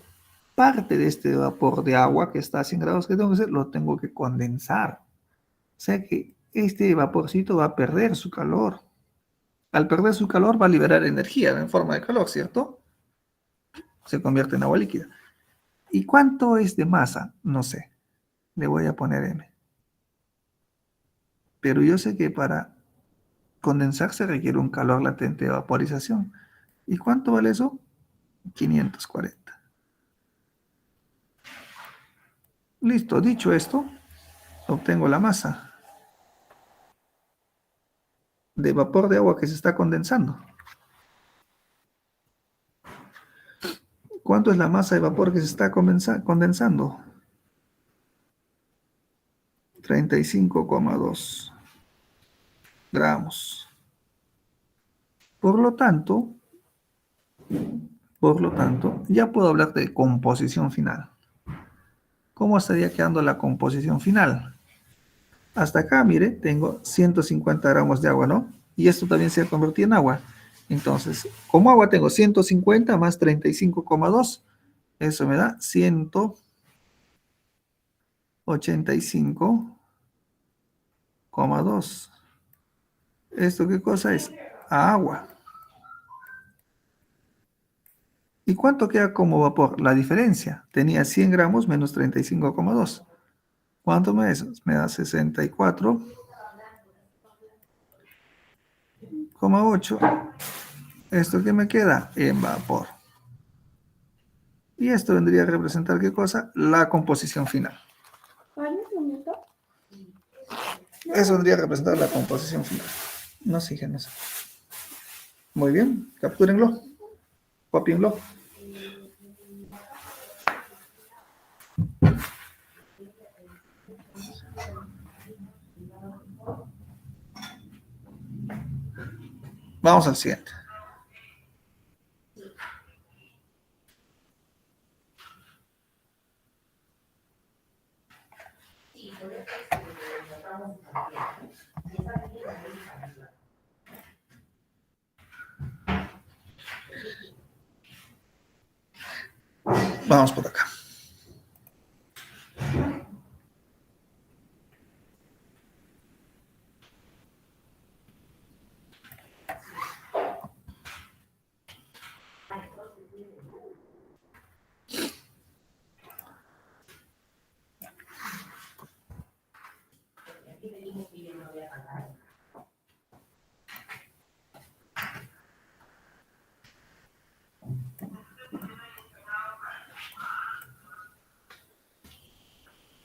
parte de este vapor de agua que está a 100 grados, ¿qué tengo que hacer? Lo tengo que condensar. O sea que este vaporcito va a perder su calor. Al perder su calor va a liberar energía en forma de calor, ¿cierto? Se convierte en agua líquida. ¿Y cuánto es de masa? No sé. Le voy a poner M. Pero yo sé que para condensar se requiere un calor latente de vaporización. ¿Y cuánto vale eso? 540. Listo, dicho esto, obtengo la masa de vapor de agua que se está condensando. ¿Cuánto es la masa de vapor que se está condensando? 35,2 gramos. Por lo tanto, ya puedo hablar de composición final. ¿Cómo estaría quedando la composición final? Hasta acá, mire, tengo 150 gramos de agua, ¿no? Y esto también se convertido en agua. Entonces, como agua tengo 150 más 35,2. Eso me da 185,2. ¿Esto qué cosa es? Agua. ¿Y cuánto queda como vapor? La diferencia. Tenía 100 gramos menos 35,2. ¿Cuánto me da eso? Me da 64,8. ¿Esto qué me queda? En vapor. Y esto vendría a representar ¿qué cosa? La composición final. Eso vendría a representar la composición final. No sé, no sé. Muy bien, captúrenlo, copienlo. Vamos al siguiente. Vamos por acá.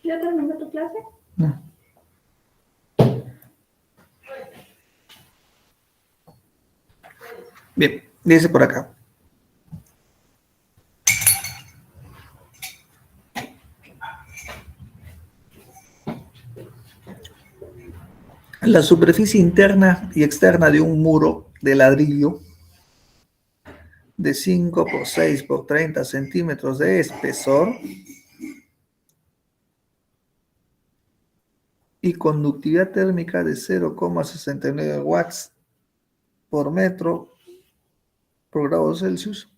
¿Ya terminó tu clase? No. Bien, dice por acá. La superficie interna y externa de un muro de ladrillo de 5 por 6 por 30 centímetros de espesor y conductividad térmica de 0,69 watts por metro por grado Celsius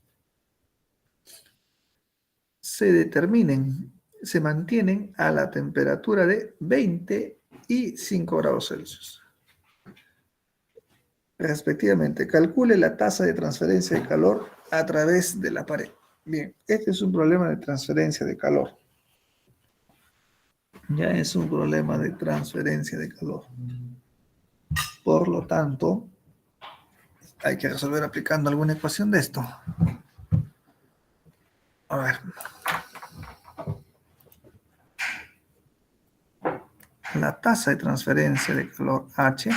se mantienen a la temperatura de 20 y 5 grados Celsius. Respectivamente, calcule la tasa de transferencia de calor a través de la pared. Bien, este es un problema de transferencia de calor. Ya es un problema de transferencia de calor. Por lo tanto, hay que resolver aplicando alguna ecuación de esto. A ver. La tasa de transferencia de calor H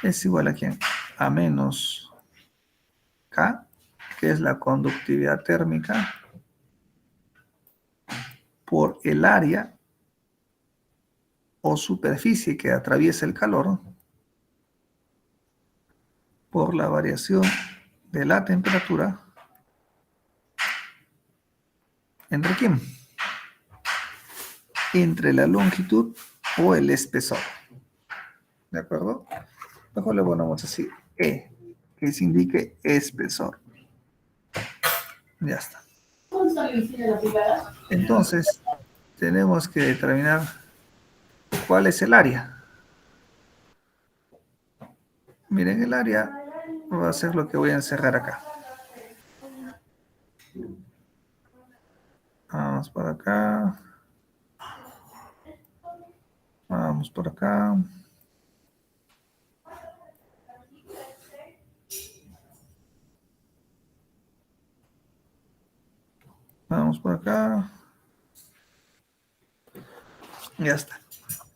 es igual a ¿quién? A menos K, que es la conductividad térmica, por el área o superficie que atraviesa el calor, por la variación de la temperatura, ¿entre quién? Entre la longitud o el espesor. ¿De acuerdo? Mejor le ponemos así, E, que se indique espesor. Ya está. Entonces, tenemos que determinar cuál es el área. Miren, el área va a ser lo que voy a encerrar acá. Vamos por acá. Vamos por acá. Vamos por acá. Ya está.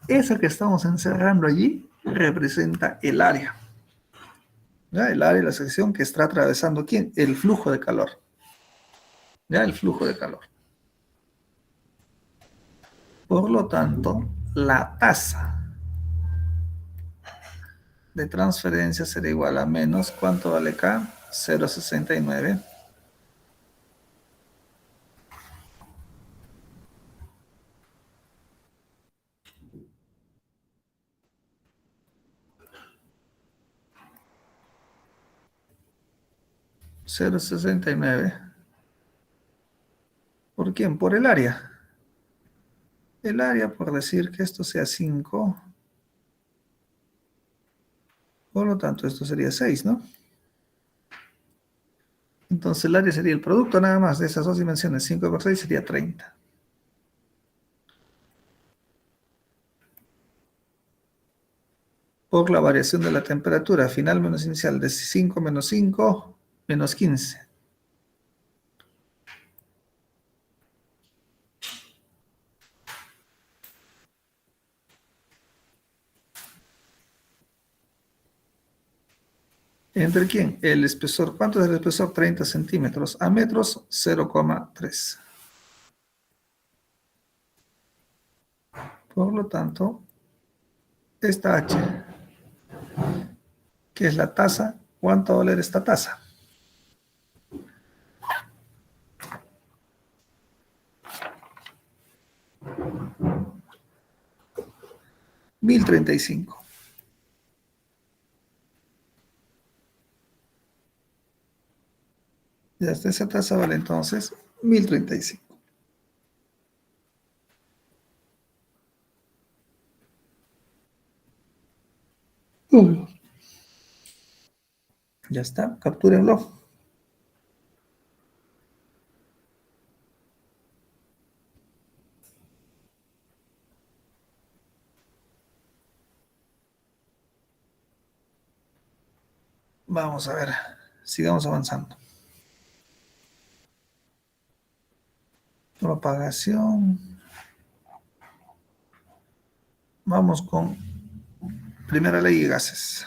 Esa que estamos encerrando allí representa el área. ¿Ya? El área de la sección que está atravesando ¿quién? El flujo de calor. ¿Ya? El flujo de calor. Por lo tanto, la tasa de transferencia será igual a menos, ¿cuánto vale acá? 0,69. ¿0,69? ¿Por quién? Por el área. El área, por decir que esto sea 5, por lo tanto esto sería 6, ¿no? Entonces el área sería el producto nada más de esas dos dimensiones. 5 por 6 sería 30. Por la variación de la temperatura final menos inicial de 5 menos 5 menos 15. ¿Entre quién? El espesor. ¿Cuánto es el espesor? 30 centímetros. A metros, 0,3. Por lo tanto, esta H, que es la tasa, ¿cuánto va a valer esta tasa? 1035. Ya está, esa tasa vale entonces 1035. Ya está, captúrenlo. Vamos a ver, sigamos avanzando. Propagación. Vamos con primera ley de gases.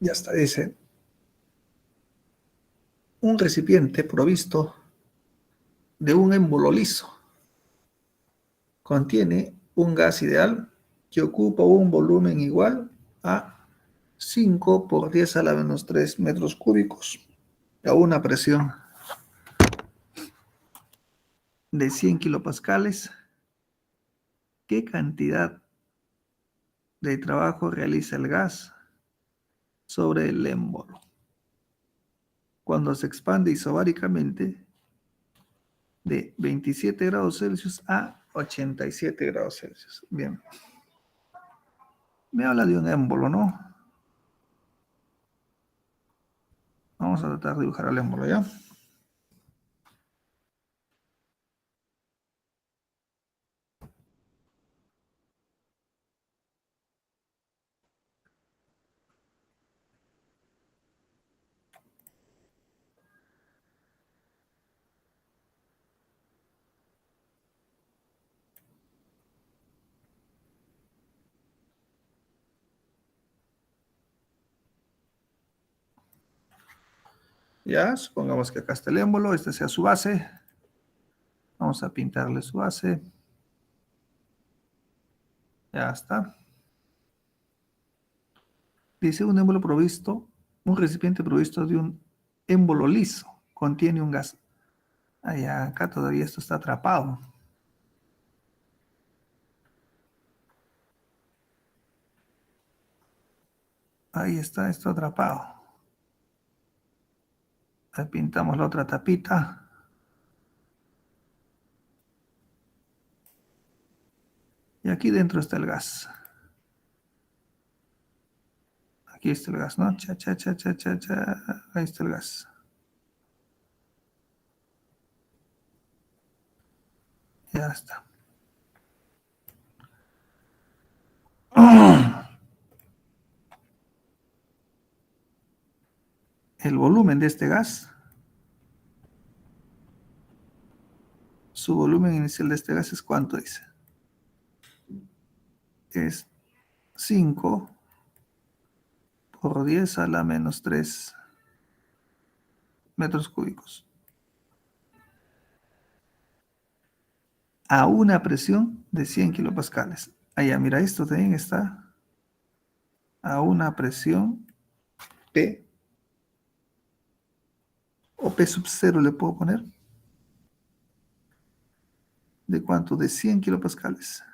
Ya está, dice, un recipiente provisto de un émbolo liso contiene un gas ideal que ocupa un volumen igual a 5 por 10 a la menos 3 metros cúbicos a una presión de 100 kilopascales. ¿Qué cantidad de trabajo realiza el gas sobre el émbolo cuando se expande isobáricamente de 27 grados Celsius a 87 grados Celsius? Bien, me habla de un émbolo, ¿no? Vamos a tratar de dibujar el émbolo, ¿ya? Ya, supongamos que acá está el émbolo, esta sea su base. Vamos a pintarle su base. Ya está. Dice un émbolo provisto, un recipiente provisto de un émbolo liso, contiene un gas. Allá, acá todavía esto está atrapado. Ahí está esto atrapado. Ahí pintamos la otra tapita. Y aquí dentro está el gas. Aquí está el gas, ¿no? Cha, cha, cha, cha, cha, cha. Ahí está el gas. Ya está. El volumen de este gas, su volumen inicial de este gas es ¿cuánto dice? Es 5 por 10 a la menos 3 metros cúbicos. A una presión de 100 kilopascales. Allá, mira, esto también está a una presión P o P sub 0 le puedo poner. ¿De cuánto? De 100 kilopascales.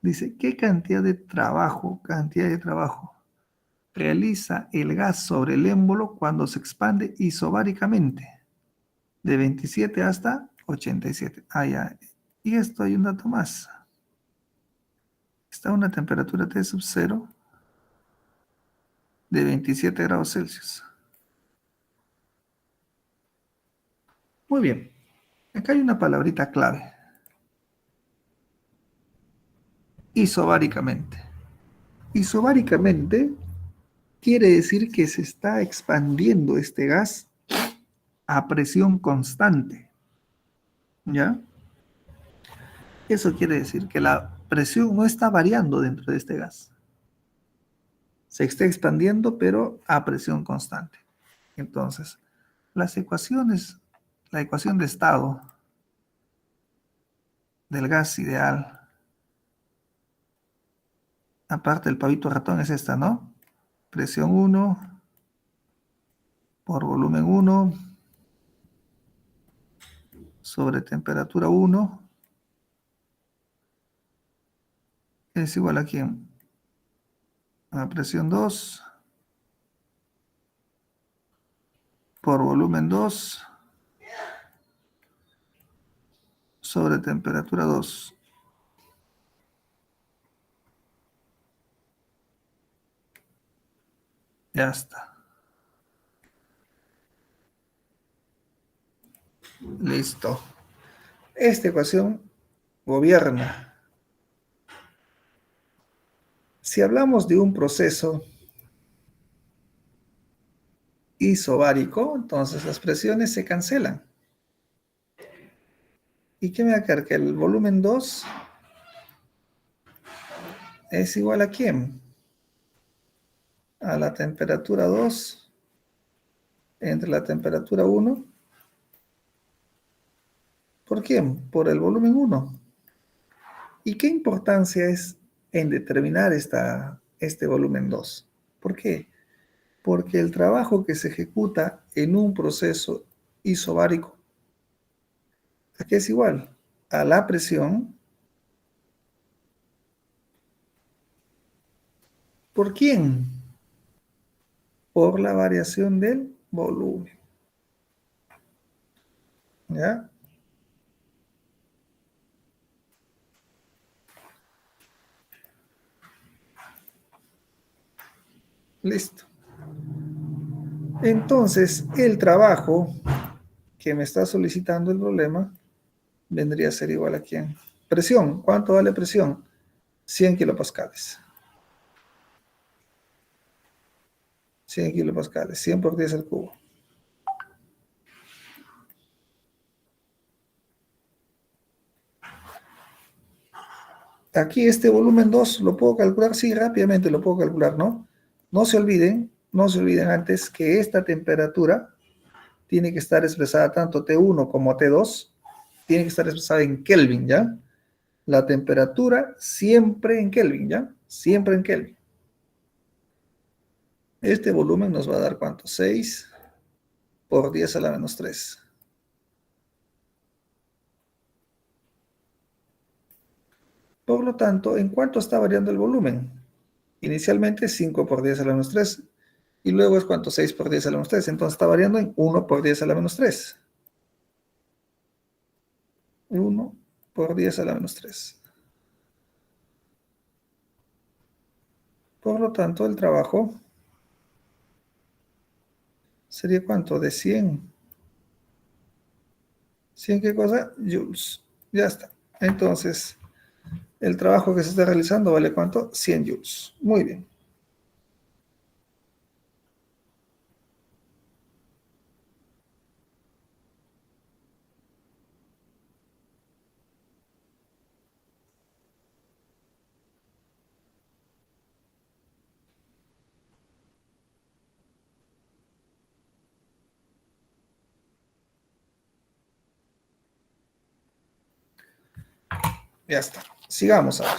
Dice, ¿qué cantidad de trabajo realiza el gas sobre el émbolo cuando se expande isobáricamente? De 27 hasta 87. Ah, ya. Y esto hay un dato más. Está a una temperatura T sub 0 de 27 grados Celsius. Muy bien. Acá hay una palabrita clave. Isobáricamente. Isobáricamente quiere decir que se está expandiendo este gas a presión constante. ¿Ya? Eso quiere decir que la presión no está variando dentro de este gas. Se está expandiendo, pero a presión constante. Entonces, las ecuaciones, la ecuación de estado del gas ideal, aparte del pavito ratón, es esta, ¿no? Presión 1 por volumen 1 sobre temperatura 1 es igual a ¿quién? A presión 2 por volumen 2 sobre temperatura 2. Ya está. Listo. Esta ecuación gobierna. Si hablamos de un proceso isobárico, entonces las presiones se cancelan. ¿Y qué me va a quedar? Que el volumen 2 es igual a ¿quién? A la temperatura 2 entre la temperatura 1. ¿Por quién? Por el volumen 1. ¿Y qué importancia es en determinar este volumen 2? ¿Por qué? Porque el trabajo que se ejecuta en un proceso isobárico, ¿a qué es igual? A la presión. ¿Por quién? Por la variación del volumen. ¿Ya? Listo. Entonces, el trabajo que me está solicitando el problema vendría a ser igual a quién. Presión. ¿Cuánto vale presión? 100 kilopascales. 100 kilopascales. 100 por 10 al cubo. Aquí este volumen 2 lo puedo calcular, sí, rápidamente lo puedo calcular, ¿no? No se olviden antes que esta temperatura tiene que estar expresada tanto T1 como T2, tiene que estar expresada en Kelvin, ¿ya? La temperatura siempre en Kelvin, ¿ya? Siempre en Kelvin. Este volumen nos va a dar ¿cuánto? 6 por 10 a la menos 3. Por lo tanto, ¿en cuánto está variando el volumen? Inicialmente 5 por 10 a la menos 3. Y luego es cuánto, 6 por 10 a la menos 3. Entonces está variando en 1 por 10 a la menos 3. 1 por 10 a la menos 3. Por lo tanto, el trabajo sería ¿cuánto? De 100. ¿100 qué cosa? Joules. Ya está. Entonces, el trabajo que se está realizando vale ¿cuánto? 100 joules. Muy bien. Ya está. Sigamos a ver.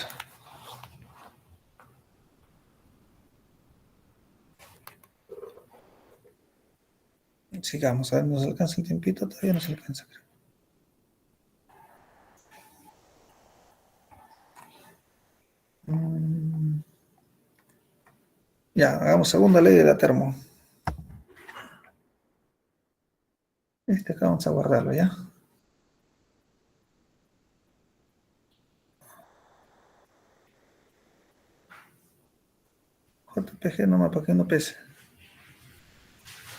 Sigamos, a ver, ¿nos alcanza el tiempito? Todavía nos alcanza, creo. Ya, hagamos segunda ley de la termo. Este acá vamos a guardarlo, ¿ya? JPG nomás para que no pese.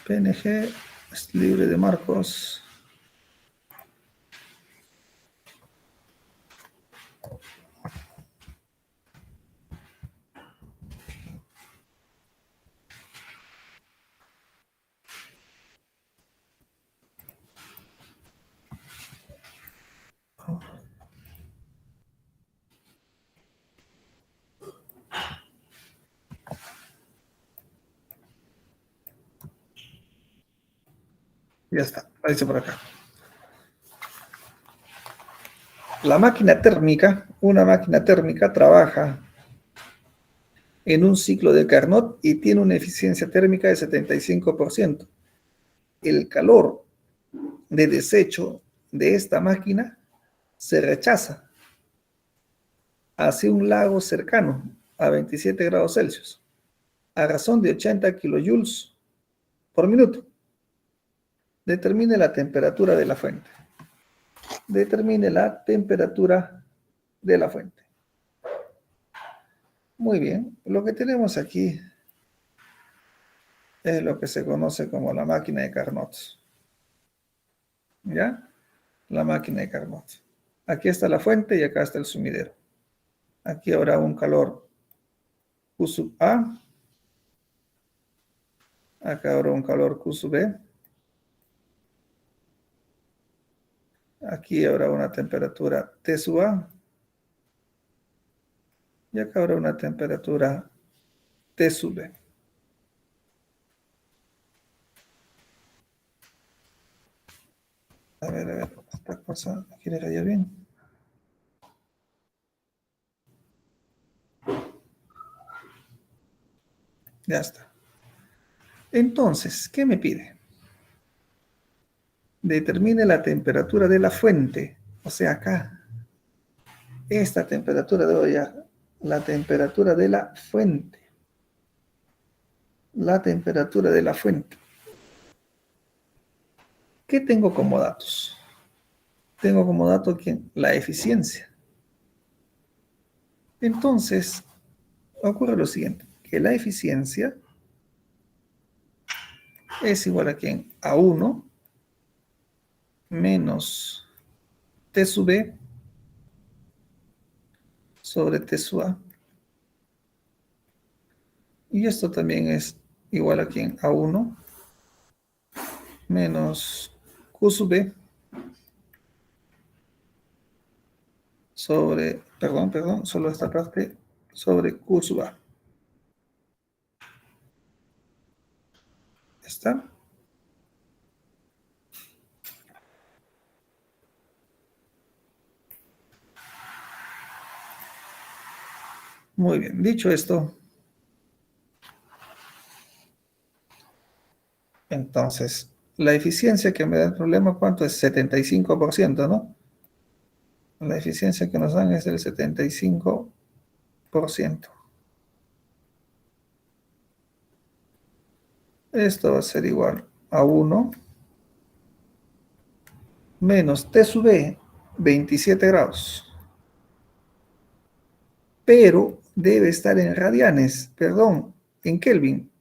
PNG es libre de marcos. Ya está, ahí está por acá. Una máquina térmica trabaja en un ciclo de Carnot y tiene una eficiencia térmica de 75%. El calor de desecho de esta máquina se rechaza hacia un lago cercano a 27 grados Celsius a razón de 80 kilojoules por minuto. Determine la temperatura de la fuente. Determine la temperatura de la fuente. Muy bien, lo que tenemos aquí es lo que se conoce como la máquina de Carnot. ¿Ya? La máquina de Carnot. Aquí está la fuente y acá está el sumidero. Aquí habrá un calor Q sub A. Acá habrá un calor Q sub B. Aquí habrá una temperatura T sub A. Y acá habrá una temperatura T sub B. A ver, esta cosa quiere rayar bien. Ya está. Entonces, ¿qué me pide? Determine la temperatura de la fuente. O sea, acá, esta temperatura de olla, la temperatura de la fuente. La temperatura de la fuente. ¿Qué tengo como datos? Tengo como dato aquí la eficiencia. Entonces, ocurre lo siguiente, que la eficiencia es igual a quién? A 1 menos T sub B sobre T sub A. Y esto también es igual a quién? A 1 menos Q sub B sobre, perdón, solo esta parte sobre Q sub A. ¿Está? Muy bien. Dicho esto, entonces, la eficiencia que me da el problema, ¿cuánto es? 75%, ¿no? La eficiencia que nos dan es del 75%. Esto va a ser igual a 1 menos T sub B, 27 grados. Pero debe estar en radianes, perdón, en Kelvin,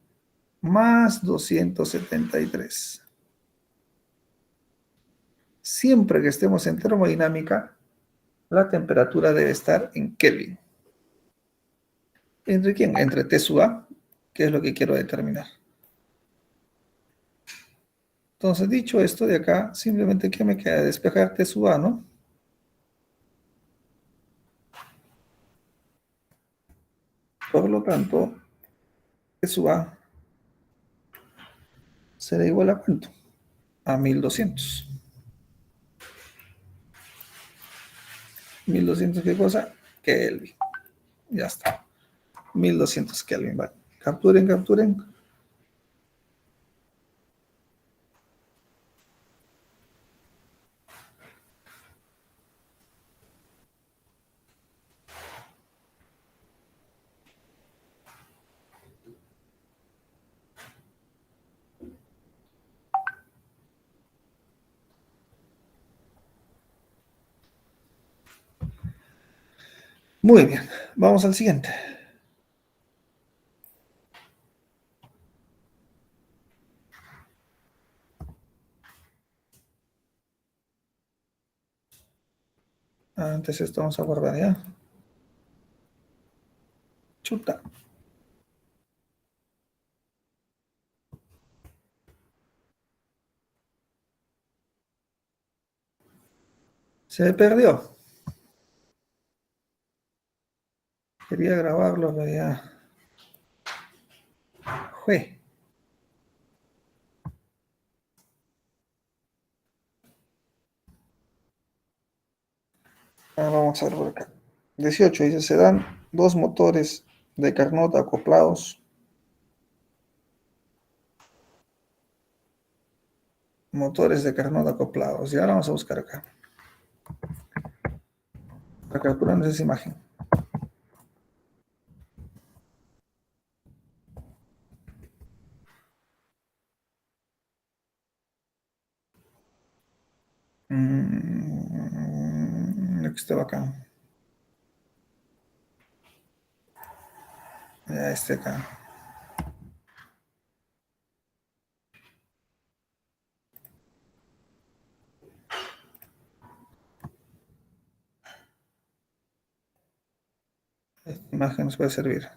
más 273. Siempre que estemos en termodinámica, la temperatura debe estar en Kelvin. ¿Entre quién? Entre T sub A, que es lo que quiero determinar. Entonces, dicho esto de acá, simplemente que me queda despejar T sub A, ¿no? Por lo tanto, T sub A será igual a ¿cuánto? A 1200. 1200, ¿qué cosa? Kelvin. Ya está. 1200 Kelvin. Vale. Capturen, capturen. Muy bien. Vamos al siguiente. Antes esto vamos a guardar ya. Chuta. Se perdió. Quería grabarlo, pero ya. Jue. Vamos a ver por acá. 18 dice, se dan dos motores de Carnot acoplados. Motores de Carnot acoplados. Y ahora vamos a buscar acá. Para capturando esa imagen. Lo que estaba acá. Ya este acá. Esta imagen nos puede servir.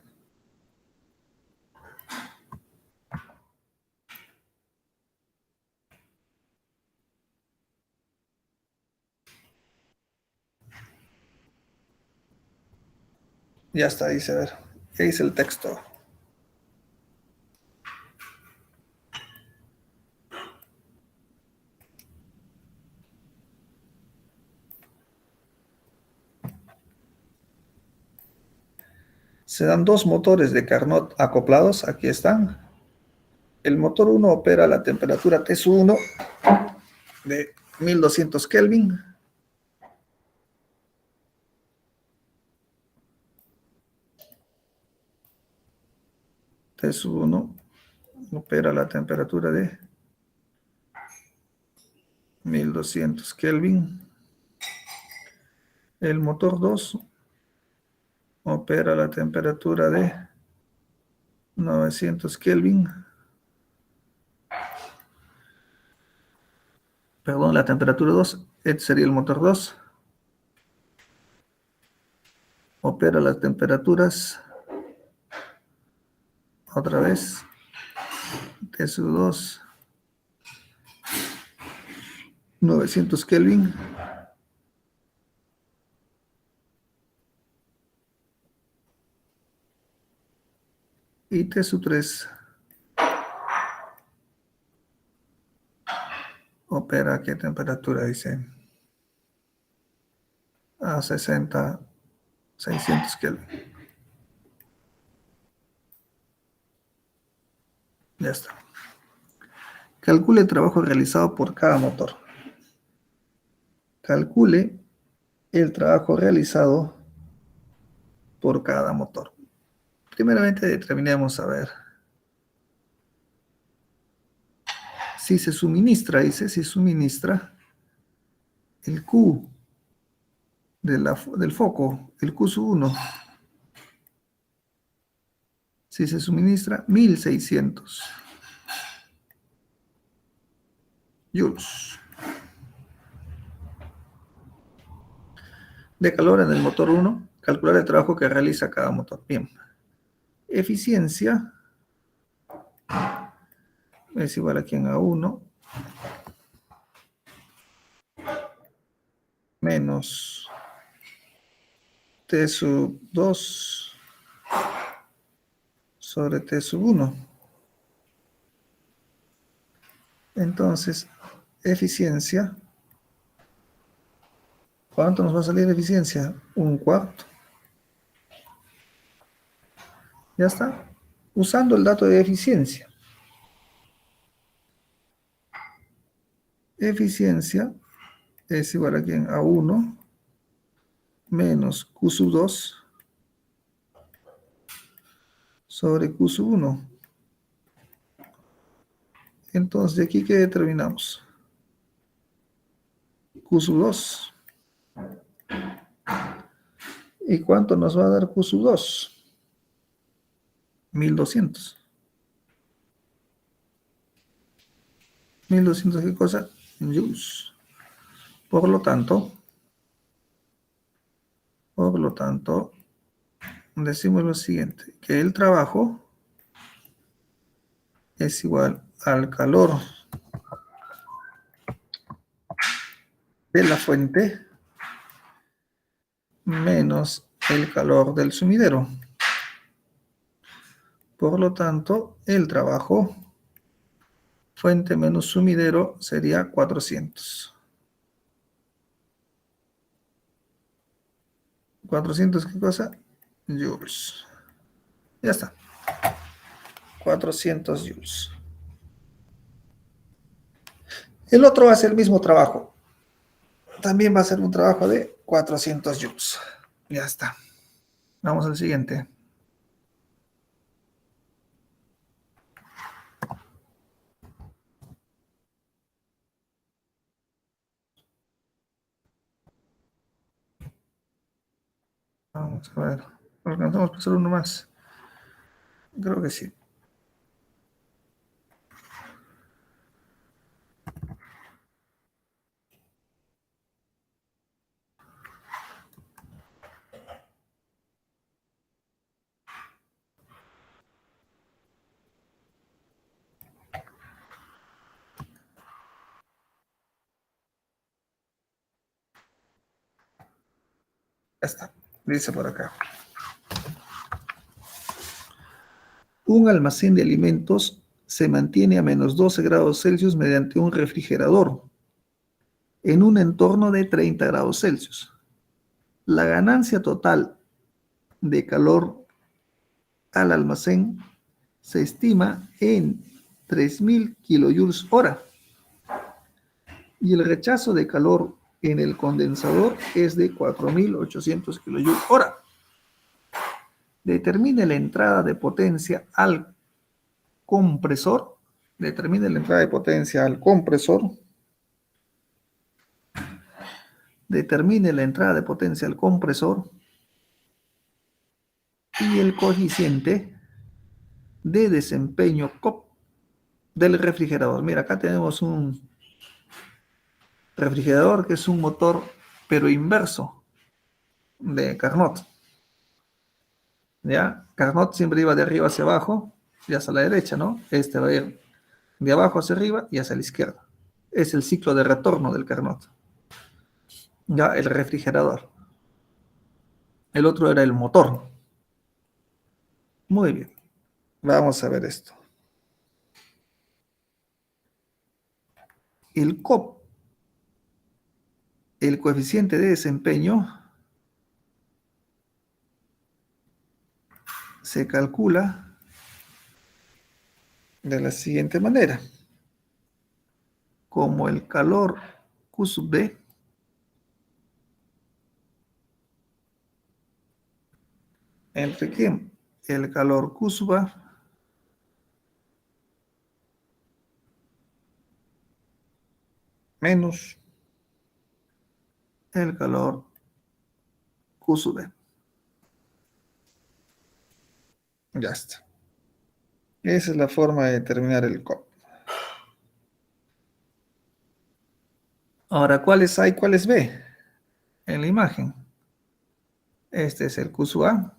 Ya está, dice, a ver, ¿qué dice el texto? Se dan dos motores de Carnot acoplados, aquí están. El motor uno opera a la temperatura T1 de 1200 Kelvin. T1 opera a la temperatura de 1200 Kelvin. El motor 2 opera a la temperatura de 900 Kelvin. Perdón, la temperatura 2, este sería el motor 2. Opera las temperaturas, otra vez, T2, 900 Kelvin. Y T3 opera a qué temperatura, dice, a 60, 600 Kelvin. Ya está. Calcule el trabajo realizado por cada motor. Calcule el trabajo realizado por cada motor. Primeramente determinemos a ver si se suministra, dice, si suministra el Q del foco, el Q1, si se suministra 1600 joules de calor en el motor 1, calcular el trabajo que realiza cada motor. Bien, eficiencia es igual aquí en A1 menos T sub 2 sobre T sub 1. Entonces, eficiencia, ¿cuánto nos va a salir de eficiencia? Un cuarto. Ya está. Usando el dato de eficiencia. Eficiencia es igual aquí en A1 menos Q sub 2 sobre Q sub 1. Entonces, ¿de aquí qué determinamos? Q sub 2. ¿Y cuánto nos va a dar Q sub 2? 1200. 1200, ¿qué cosa? Joules. Por lo tanto, decimos lo siguiente, que el trabajo es igual al calor de la fuente menos el calor del sumidero. Por lo tanto, el trabajo fuente menos sumidero sería 400. ¿400 qué cosa? Joules. Ya está. 400 joules. El otro va a ser el mismo trabajo. También va a ser un trabajo de 400 joules. Ya está. Vamos al siguiente. Vamos a ver. Alcanzamos a pasar uno más. Creo que sí. Ya está. Dice por acá. Un almacén de alimentos se mantiene a menos 12 grados Celsius mediante un refrigerador en un entorno de 30 grados Celsius. La ganancia total de calor al almacén se estima en 3000 kilojoules hora y el rechazo de calor en el condensador es de 4800 kilojoules hora. Determine la entrada de potencia al compresor. Determine la entrada de potencia al compresor. Determine la entrada de potencia al compresor y el coeficiente de desempeño COP del refrigerador. Mira, acá tenemos un refrigerador que es un motor, pero inverso de Carnot. ¿Ya? Carnot siempre iba de arriba hacia abajo y hacia la derecha, ¿no? Este va a ir de abajo hacia arriba y hacia la izquierda. Es el ciclo de retorno del Carnot. Ya, el refrigerador. El otro era el motor. Muy bien. Vamos a ver esto. El COP, el coeficiente de desempeño, se calcula de la siguiente manera. Como el calor Q sub B entre qué? El calor Q sub A menos el calor Q sub B. Ya está. Esa es la forma de determinar el COP. Ahora, ¿cuáles A y cuáles B? En la imagen. Este es el Q sub A.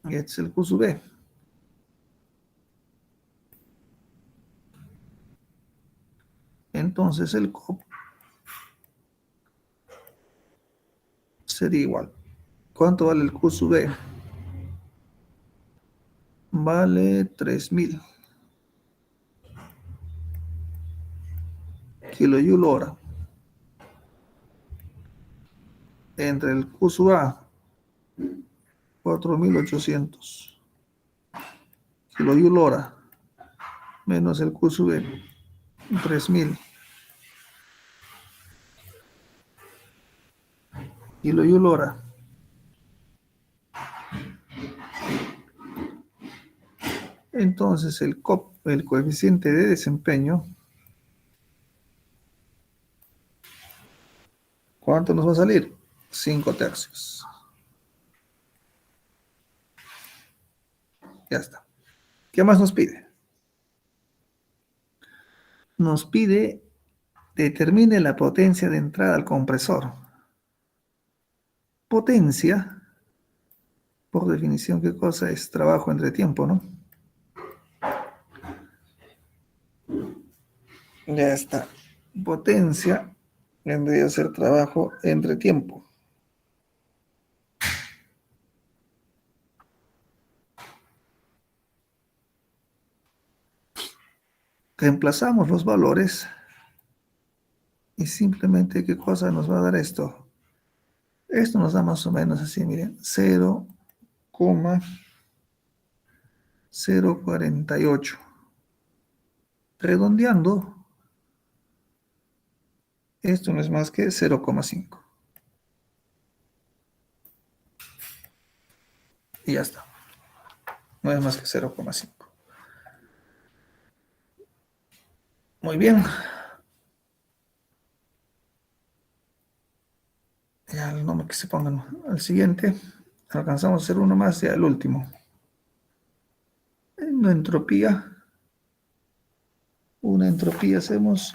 Y este es el Q sub B. Entonces el COP sería igual. ¿Cuánto vale el Q sub B? Vale 3000 kilojoule hora. Entre el Q sub A, 4800 kilojoule hora, menos el Q sub B, 3000 kilojoule hora. Entonces el COP, el coeficiente de desempeño, ¿cuánto nos va a salir? 5 tercios. Ya está. ¿Qué más nos pide? Nos pide determine la potencia de entrada al compresor. Potencia, por definición, ¿qué cosa es? Trabajo entre tiempo, ¿no? Ya está. Potencia vendría a ser trabajo entre tiempo. Reemplazamos los valores y simplemente, ¿qué cosa nos va a dar esto? Esto nos da más o menos así, miren, 0,048. Redondeando, esto no es más que 0,5. Y ya está. No es más que 0,5. Muy bien. Ya el nombre que se pongan al siguiente. Alcanzamos a hacer uno más y al último. Una entropía. Una entropía hacemos.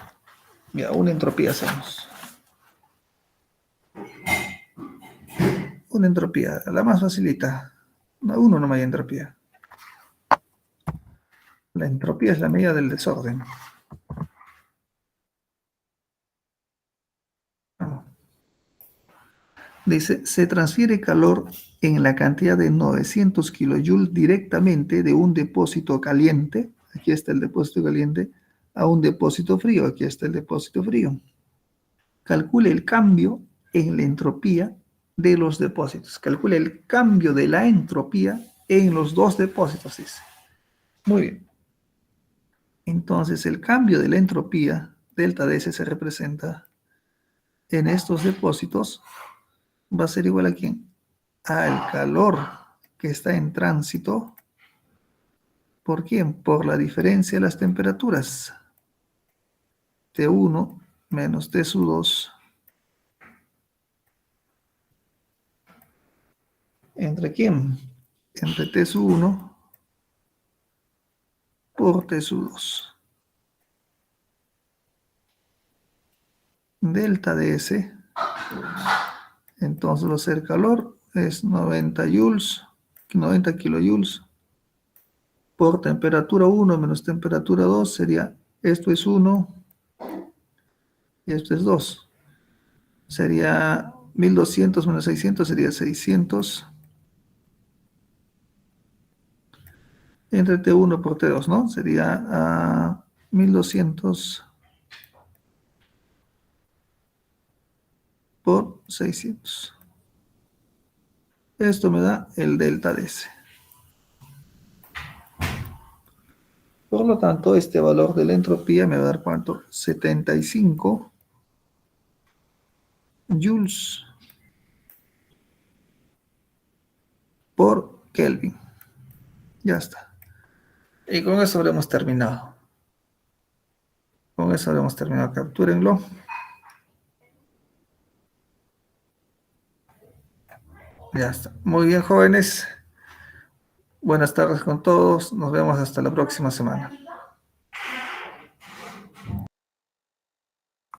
Ya, una entropía hacemos. Una entropía, la más facilita. Uno no hay entropía. La entropía es la medida del desorden. Dice, se transfiere calor en la cantidad de 900 kilojoules directamente de un depósito caliente, aquí está el depósito caliente, a un depósito frío, aquí está el depósito frío. Calcule el cambio en la entropía de los depósitos. Calcule el cambio de la entropía en los dos depósitos, dice. Muy bien. Entonces, el cambio de la entropía, delta de S, se representa en estos depósitos, va a ser igual a ¿quién? Al calor que está en tránsito. ¿Por quién? Por la diferencia de las temperaturas. T1 menos T sub 2. ¿Entre quién? Entre T sub 1 por T sub 2. Delta de S. Entonces va a ser calor. Es 90 joules, 90 kilojoules por temperatura 1 menos temperatura 2 sería, esto es 1 y esto es 2. Sería 1200 menos 600 sería 600 entre T1 por T2, ¿no? Sería 1200 por 600. Esto me da el delta de S. Por lo tanto, este valor de la entropía me va a dar ¿cuánto? 75 joules por Kelvin. Ya está. Y con eso habremos terminado. Con eso habremos terminado. Captúrenlo. Ya está. Muy bien, jóvenes. Buenas tardes con todos. Nos vemos hasta la próxima semana.